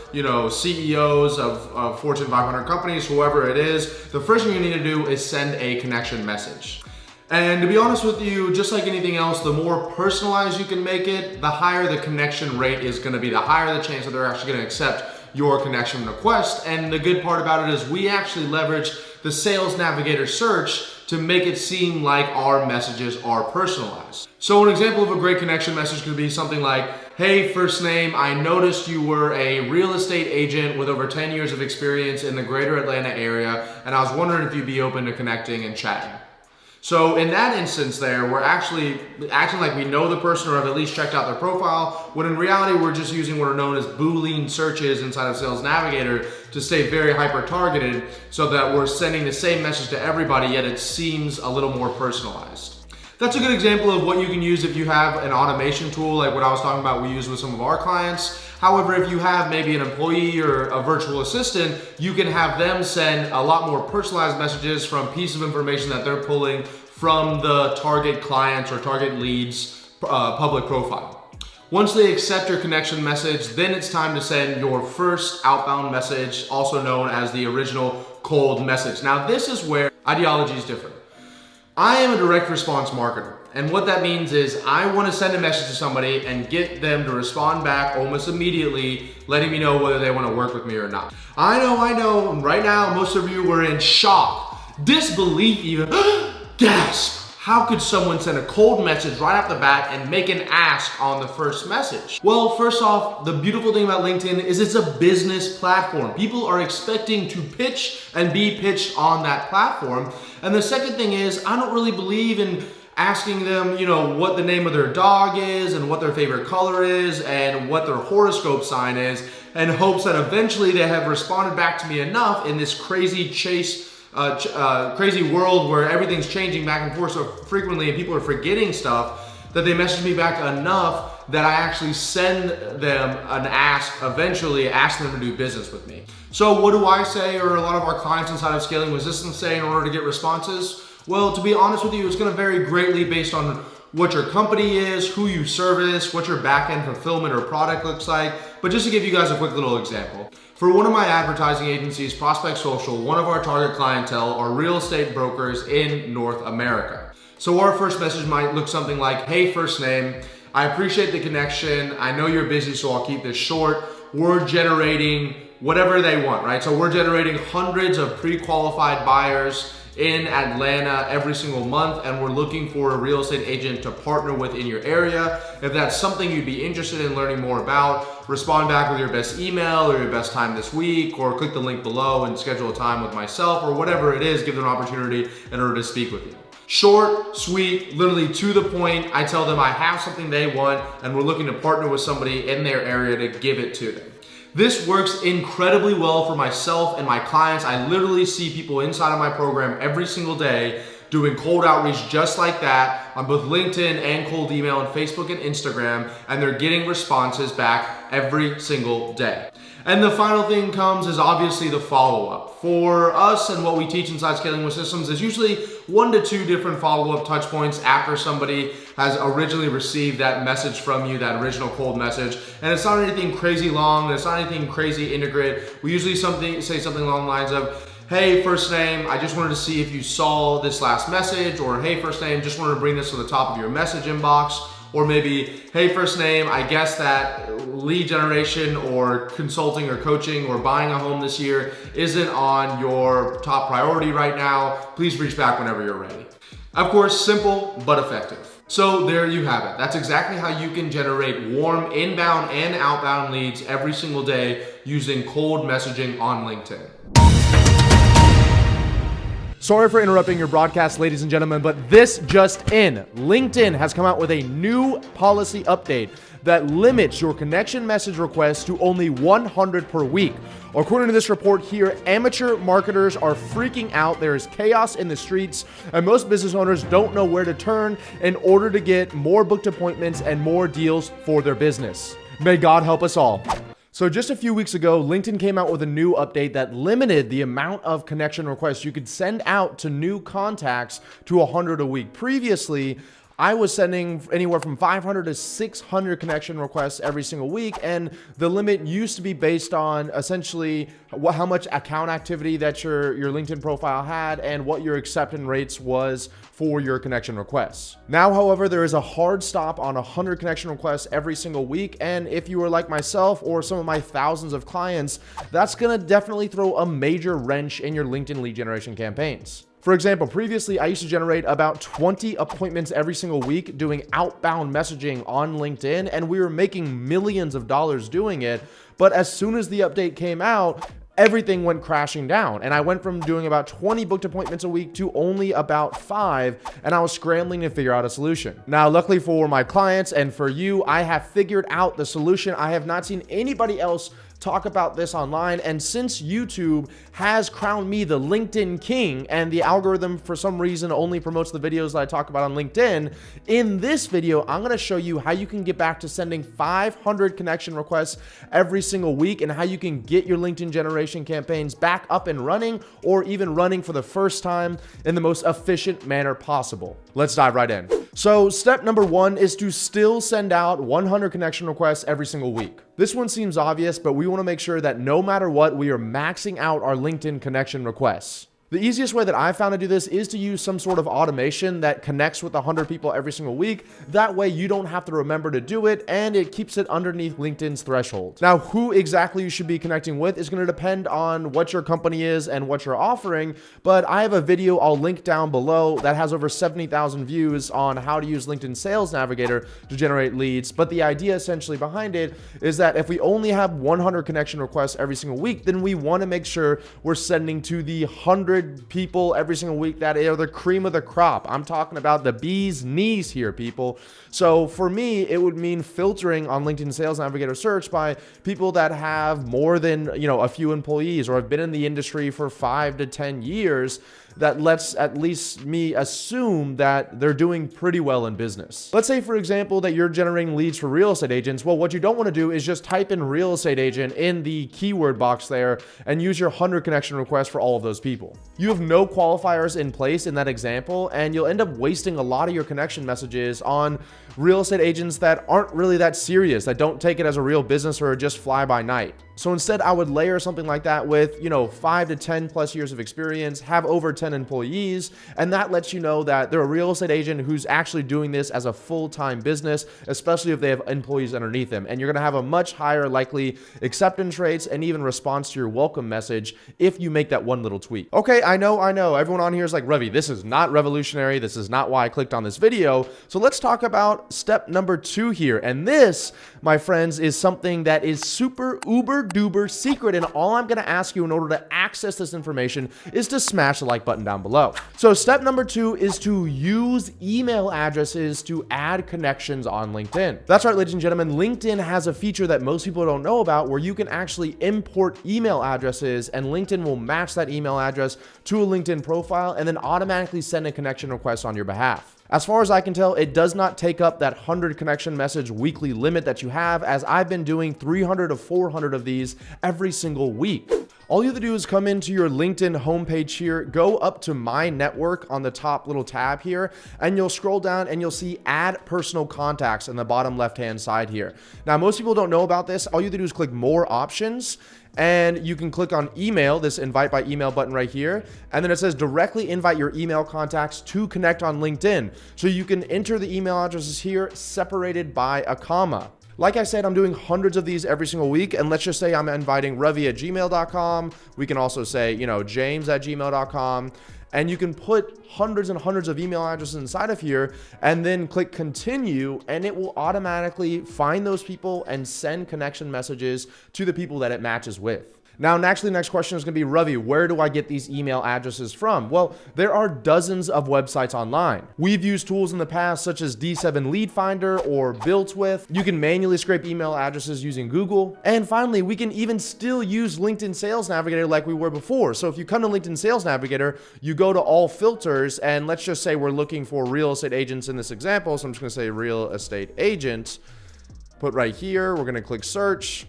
CEOs of Fortune 500 companies, whoever it is, the first thing you need to do is send a connection message. And to be honest with you, just like anything else, the more personalized you can make it, the higher the connection rate is gonna be, the higher the chance that they're actually gonna accept your connection request. And the good part about it is we actually leverage the Sales Navigator search to make it seem like our messages are personalized. So an example of a great connection message could be something like, hey, first name, I noticed you were a real estate agent with over 10 years of experience in the greater Atlanta area, and I was wondering if you'd be open to connecting and chatting. So in that instance there, we're actually acting like we know the person or have at least checked out their profile, when in reality we're just using what are known as Boolean searches inside of Sales Navigator to stay very hyper-targeted so that we're sending the same message to everybody, yet it seems a little more personalized. That's a good example of what you can use if you have an automation tool like what I was talking about we use with some of our clients. However, if you have maybe an employee or a virtual assistant, you can have them send a lot more personalized messages from pieces of information that they're pulling from the target clients or target leads public profile. Once they accept your connection message, then it's time to send your first outbound message, also known as the original cold message. Now, this is where ideology is different. I am a direct response marketer. And what that means is I want to send a message to somebody and get them to respond back almost immediately, letting me know whether they want to work with me or not. I know, right now, most of you were in shock, disbelief even, gasp. How could someone send a cold message right off the bat and make an ask on the first message? Well, first off, the beautiful thing about LinkedIn is it's a business platform. People are expecting to pitch and be pitched on that platform. And the second thing is, I don't really believe in asking them, what the name of their dog is and what their favorite color is and what their horoscope sign is, in hopes that eventually they have responded back to me enough in this crazy crazy world where everything's changing back and forth so frequently and people are forgetting stuff, that they message me back enough that I actually send them an ask, eventually ask them to do business with me. So what do I say, or a lot of our clients inside of Scaling Resistance say in order to get responses? Well, to be honest with you, it's gonna vary greatly based on what your company is, who you service, what your back-end fulfillment or product looks like. But just to give you guys a quick little example. For one of my advertising agencies, Prospect Social, one of our target clientele are real estate brokers in North America. So our first message might look something like, hey, first name, I appreciate the connection. I know you're busy, so I'll keep this short. We're generating whatever they want, right? So we're generating hundreds of pre-qualified buyers in Atlanta every single month, and we're looking for a real estate agent to partner with in your area. If that's something you'd be interested in learning more about, respond back with your best email or your best time this week, or click the link below and schedule a time with myself, or whatever it is, give them an opportunity in order to speak with you. Short, sweet, literally to the point. I tell them I have something they want and we're looking to partner with somebody in their area to give it to them. This works incredibly well for myself and my clients. I literally see people inside of my program every single day doing cold outreach just like that on both LinkedIn and cold email and Facebook and Instagram, and they're getting responses back every single day. And the final thing comes is obviously the follow-up. For us and what we teach inside Scaling with Systems is usually 1 to 2 different follow-up touch points after somebody has originally received that message from you, that original cold message. And it's not anything crazy long, it's not anything crazy integrate. We usually say something along the lines of, hey, first name, I just wanted to see if you saw this last message, or hey, first name, just wanted to bring this to the top of your message inbox. Or maybe, hey, first name, I guess that lead generation or consulting or coaching or buying a home this year isn't on your top priority right now. Please reach back whenever you're ready. Of course, simple but effective. So there you have it. That's exactly how you can generate warm inbound and outbound leads every single day using cold messaging on LinkedIn. Sorry for interrupting your broadcast, ladies and gentlemen, but this just in. LinkedIn has come out with a new policy update that limits your connection message requests to only 100 per week. According to this report here, amateur marketers are freaking out. There is chaos in the streets, and most business owners don't know where to turn in order to get more booked appointments and more deals for their business. May God help us all. So just a few weeks ago, LinkedIn came out with a new update that limited the amount of connection requests you could send out to new contacts to 100 a week. Previously, I was sending anywhere from 500 to 600 connection requests every single week, and the limit used to be based on essentially how much account activity that your LinkedIn profile had and what your acceptance rates was for your connection requests. Now, however, there is a hard stop on 100 connection requests every single week, and if you are like myself or some of my thousands of clients, that's gonna definitely throw a major wrench in your LinkedIn lead generation campaigns. For example, previously I used to generate about 20 appointments every single week doing outbound messaging on LinkedIn, and we were making millions of dollars doing it. But as soon as the update came out, everything went crashing down. And I went from doing about 20 booked appointments a week to only about 5, and I was scrambling to figure out a solution. Now, luckily for my clients and for you, I have figured out the solution. I have not seen anybody else talk about this online, and since YouTube has crowned me the LinkedIn king and the algorithm for some reason only promotes the videos that I talk about on LinkedIn, in this video I'm going to show you how you can get back to sending 500 connection requests every single week and how you can get your LinkedIn generation campaigns back up and running, or even running for the first time in the most efficient manner possible. Let's dive right in. So step number one is to still send out 100 connection requests every single week. This one seems obvious, but we want to make sure that no matter what, we are maxing out our LinkedIn connection requests. The easiest way that I found to do this is to use some sort of automation that connects with 100 people every single week. That way you don't have to remember to do it, and it keeps it underneath LinkedIn's threshold. Now, who exactly you should be connecting with is going to depend on what your company is and what you're offering, but I have a video I'll link down below that has over 70,000 views on how to use LinkedIn Sales Navigator to generate leads. But the idea essentially behind it is that if we only have 100 connection requests every single week, then we want to make sure we're sending to the 100 people every single week that are the cream of the crop. I'm talking about the bee's knees here, people. So for me, it would mean filtering on LinkedIn Sales Navigator search by people that have more than, a few employees or have been in the industry for 5 to 10 years. That lets at least me assume that they're doing pretty well in business. Let's say, for example, that you're generating leads for real estate agents. Well, what you don't want to do is just type in real estate agent in the keyword box there and use your 100 connection requests for all of those people. You have no qualifiers in place in that example, and you'll end up wasting a lot of your connection messages on real estate agents that aren't really that serious, that don't take it as a real business or just fly by night. So instead, I would layer something like that with, 5 to 10 plus years of experience, have over 10 employees, and that lets you know that they're a real estate agent who's actually doing this as a full-time business, especially if they have employees underneath them. And you're gonna have a much higher likely acceptance rates and even response to your welcome message if you make that one little tweak. Okay, I know. Everyone on here is like, Ravi, this is not revolutionary. This is not why I clicked on this video. So let's talk about step number 2 here. And this, my friends, is something that is super uber duper secret, and all I'm going to ask you in order to access this information is to smash the like button down below. So step number 2 is to use email addresses to add connections on LinkedIn. That's right, ladies and gentlemen, LinkedIn has a feature that most people don't know about where you can actually import email addresses, and LinkedIn will match that email address to a LinkedIn profile and then automatically send a connection request on your behalf. As far as I can tell, it does not take up that 100 connection message weekly limit that you have, as I've been doing 300 to 400 of these every single week. All you have to do is come into your LinkedIn homepage here, go up to My Network on the top little tab here, and you'll scroll down and you'll see Add Personal Contacts in the bottom left-hand side here. Now, most people don't know about this. All you have to do is click More Options, and you can click on email, this invite by email button right here. And then it says directly invite your email contacts to connect on LinkedIn. So you can enter the email addresses here separated by a comma. Like I said, I'm doing hundreds of these every single week. And let's just say I'm inviting Ravi@gmail.com. We can also say, James@gmail.com. And you can put hundreds and hundreds of email addresses inside of here and then click continue, and it will automatically find those people and send connection messages to the people that it matches with. Now, naturally, the next question is going to be, Ravi, where do I get these email addresses from? Well, there are dozens of websites online. We've used tools in the past such as D7 Lead Finder or Built With. You can manually scrape email addresses using Google. And finally, we can even still use LinkedIn Sales Navigator like we were before. So if you come to LinkedIn Sales Navigator, you go to all filters, and let's just say we're looking for real estate agents in this example. So I'm just going to say real estate agent. Put right here, we're going to click search.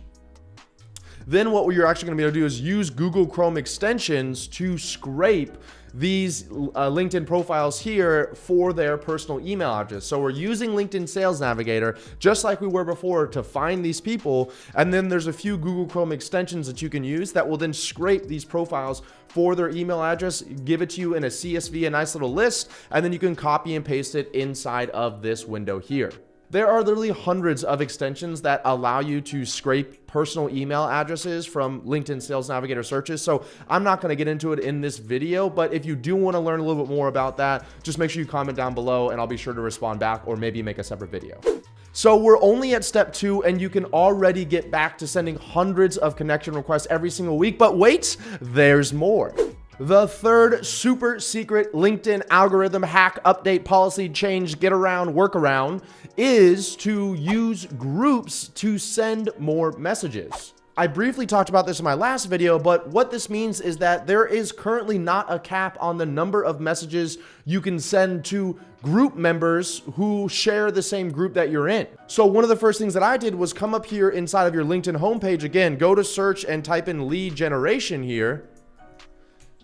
Then what you're actually going to be able to do is use Google Chrome extensions to scrape these LinkedIn profiles here for their personal email address. So we're using LinkedIn Sales Navigator just like we were before to find these people. And then there's a few Google Chrome extensions that you can use that will then scrape these profiles for their email address, give it to you in a CSV, a nice little list, and then you can copy and paste it inside of this window here. There are literally hundreds of extensions that allow you to scrape personal email addresses from LinkedIn Sales Navigator searches. So I'm not going to get into it in this video, but if you do want to learn a little bit more about that, just make sure you comment down below and I'll be sure to respond back or maybe make a separate video. So we're only at step 2 and you can already get back to sending hundreds of connection requests every single week, but wait, there's more. The third super secret LinkedIn algorithm hack, update, policy change, get around, workaround is to use groups to send more messages. I briefly talked about this in my last video, but what this means is that there is currently not a cap on the number of messages you can send to group members who share the same group that you're in. So one of the first things that I did was come up here inside of your LinkedIn homepage again, go to search and type in lead generation here.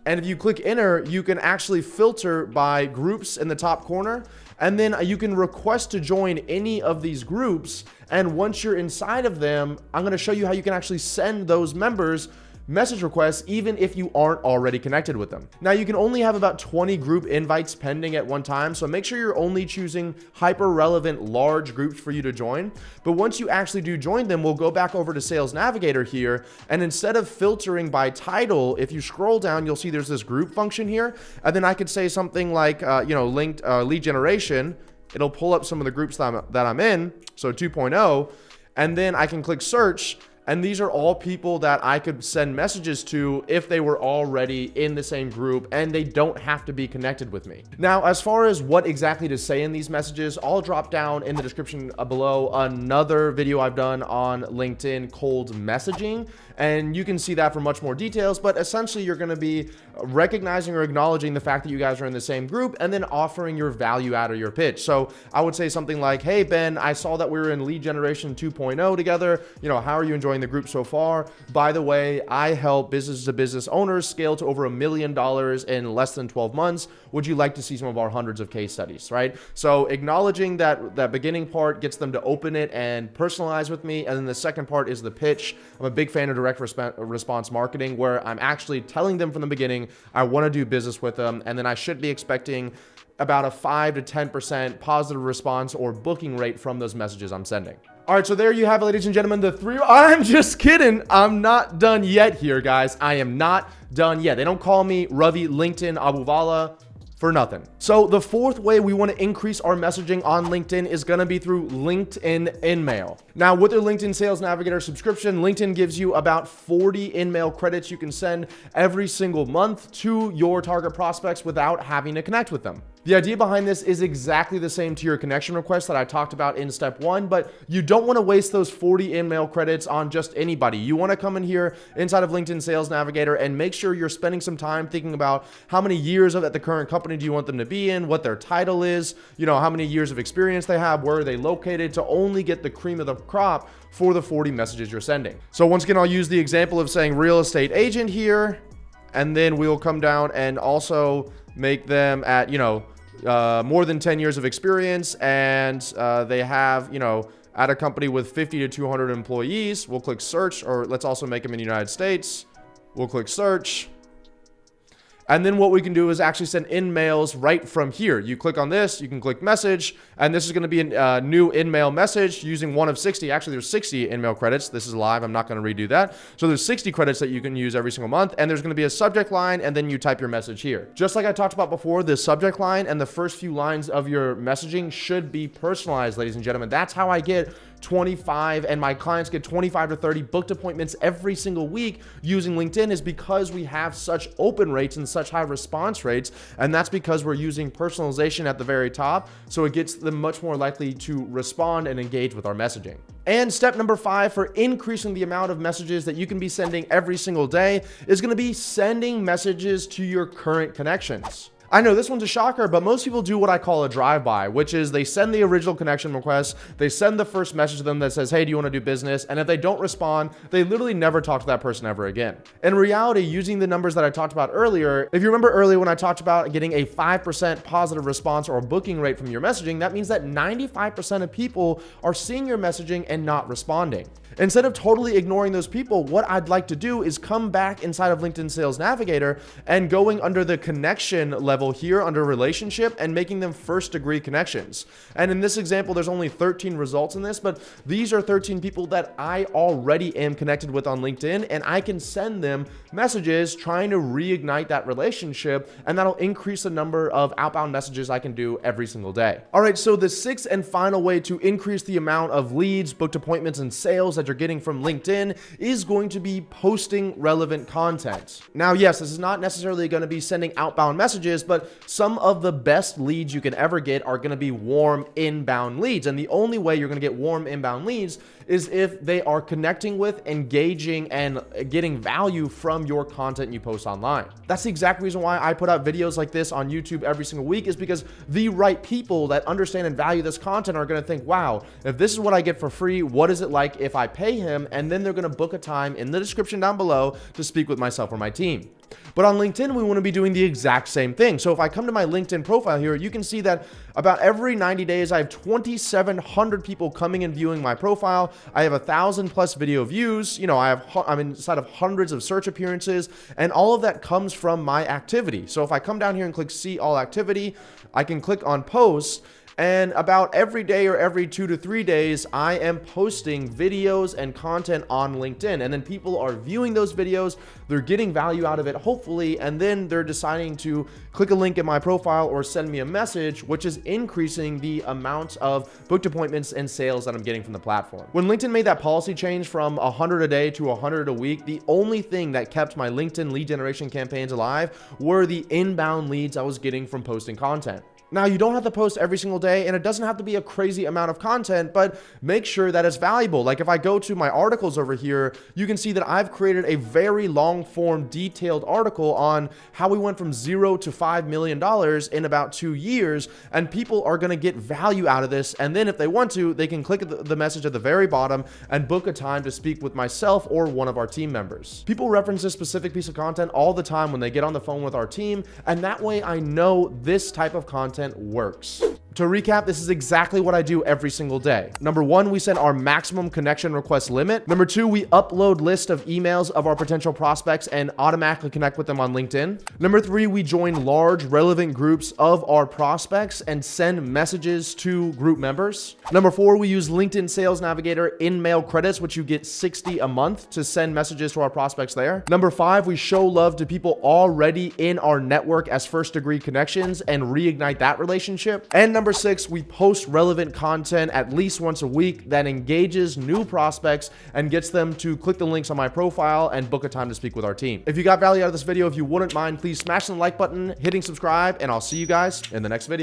And if you click enter, you can actually filter by groups in the top corner. And then you can request to join any of these groups. And once you're inside of them, I'm going to show you how you can actually send those members message requests even if you aren't already connected with them. Now, you can only have about 20 group invites pending at one time, so make sure you're only choosing hyper relevant large groups for you to join. But once you actually do join them, we'll go back over to Sales Navigator here, and instead of filtering by title, if you scroll down, you'll see there's this group function here, and then I could say something like linked lead generation. It'll pull up some of the groups that I'm in, so 2.0, and then I can click search. And these are all people that I could send messages to if they were already in the same group, and they don't have to be connected with me. Now, as far as what exactly to say in these messages, I'll drop down in the description below another video I've done on LinkedIn cold messaging, and you can see that for much more details. But essentially, you're going to be recognizing or acknowledging the fact that you guys are in the same group, and then offering your value out of your pitch. So I would say something like, hey, Ben, I saw that we were in lead generation 2.0 together. How are you enjoying the group so far? By the way, I help business to business owners scale to over $1 million in less than 12 months. Would you like to see some of our hundreds of case studies, right? So acknowledging that beginning part gets them to open it and personalize with me. And then the second part is the pitch. I'm a big fan of direct response marketing, where I'm actually telling them from the beginning, I want to do business with them. And then I should be expecting about a 5 to 10% positive response or booking rate from those messages I'm sending. All right, so there you have it, ladies and gentlemen, I'm just kidding. I'm not done yet here, guys. I am not done yet. They don't call me Ravi LinkedIn Abuvala for nothing. So the fourth way we want to increase our messaging on LinkedIn is going to be through LinkedIn InMail. Now, with their LinkedIn Sales Navigator subscription, LinkedIn gives you about 40 InMail credits you can send every single month to your target prospects without having to connect with them. The idea behind this is exactly the same to your connection request that I talked about in step 1, but you don't want to waste those 40 InMail credits on just anybody. You want to come in here inside of LinkedIn Sales Navigator and make sure you're spending some time thinking about how many years at the current company do you want them to be in, what their title is, how many years of experience they have, where are they located, to only get the cream of the crop for the 40 messages you're sending. So once again, I'll use the example of saying real estate agent here, and then we'll come down and also make them at, more than 10 years of experience, and they have, at a company with 50 to 200 employees. We'll click search, or let's also make them in the United States. We'll click search. And then what we can do is actually send InMails right from here. You click on this, you can click message, and this is going to be a new InMail message using one of 60. Actually, there's 60 InMail credits. This is live. I'm not going to redo that. So there's 60 credits that you can use every single month, and there's going to be a subject line, and then you type your message here. Just like I talked about before, the subject line and the first few lines of your messaging should be personalized, ladies and gentlemen. That's how I get 25 and my clients get 25 to 30 booked appointments every single week using LinkedIn, is because we have such open rates and such high response rates. And that's because we're using personalization at the very top. So it gets them much more likely to respond and engage with our messaging. And step number 5 for increasing the amount of messages that you can be sending every single day is going to be sending messages to your current connections. I know this one's a shocker, but most people do what I call a drive-by, which is they send the original connection request, they send the first message to them that says, hey, do you want to do business? And if they don't respond, they literally never talk to that person ever again. In reality, using the numbers that I talked about earlier, if you remember earlier when I talked about getting a 5% positive response or booking rate from your messaging, that means that 95% of people are seeing your messaging and not responding. Instead of totally ignoring those people, what I'd like to do is come back inside of LinkedIn Sales Navigator and going under the connection level here under relationship and making them first degree connections. And in this example, there's only 13 results in this, but these are 13 people that I already am connected with on LinkedIn, and I can send them messages trying to reignite that relationship, and that'll increase the number of outbound messages I can do every single day. All right, so the sixth and final way to increase the amount of leads, booked appointments, and sales that you're getting from LinkedIn is going to be posting relevant content. Now, yes, this is not necessarily going to be sending outbound messages, but some of the best leads you can ever get are going to be warm inbound leads. And the only way you're going to get warm inbound leads is if they are connecting with, engaging, and getting value from your content you post online. That's the exact reason why I put out videos like this on YouTube every single week, is because the right people that understand and value this content are going to think, wow, if this is what I get for free, what is it like if I pay him? And then they're going to book a time in the description down below to speak with myself or my team. But on LinkedIn, we want to be doing the exact same thing. So if I come to my LinkedIn profile here, you can see that about every 90 days, I have 2,700 people coming and viewing my profile. I have 1,000 plus video views. You know, I'm inside of hundreds of search appearances, and all of that comes from my activity. So if I come down here and click see all activity, I can click on posts. And about every day or every 2 to 3 days, I am posting videos and content on LinkedIn. And then people are viewing those videos, they're getting value out of it, hopefully, and then they're deciding to click a link in my profile or send me a message, which is increasing the amount of booked appointments and sales that I'm getting from the platform. When LinkedIn made that policy change from 100 a day to 100 a week, the only thing that kept my LinkedIn lead generation campaigns alive were the inbound leads I was getting from posting content. Now, you don't have to post every single day, and it doesn't have to be a crazy amount of content, but make sure that it's valuable. Like if I go to my articles over here, you can see that I've created a very long form detailed article on how we went from $0 to $5 million in about 2 years, and people are going to get value out of this. And then if they want to, they can click the message at the very bottom and book a time to speak with myself or one of our team members. People reference this specific piece of content all the time when they get on the phone with our team, and that way I know this type of content works. To recap, this is exactly what I do every single day. Number 1, we send our maximum connection request limit. Number 2, we upload list of emails of our potential prospects and automatically connect with them on LinkedIn. Number 3, we join large relevant groups of our prospects and send messages to group members. Number 4, we use LinkedIn Sales Navigator in-mail credits, which you get 60 a month to send messages to our prospects there. Number 5, we show love to people already in our network as first-degree connections and reignite that relationship. And number 6, we post relevant content at least once a week that engages new prospects and gets them to click the links on my profile and book a time to speak with our team. If you got value out of this video, if you wouldn't mind, please smash the like button, hitting subscribe, and I'll see you guys in the next video.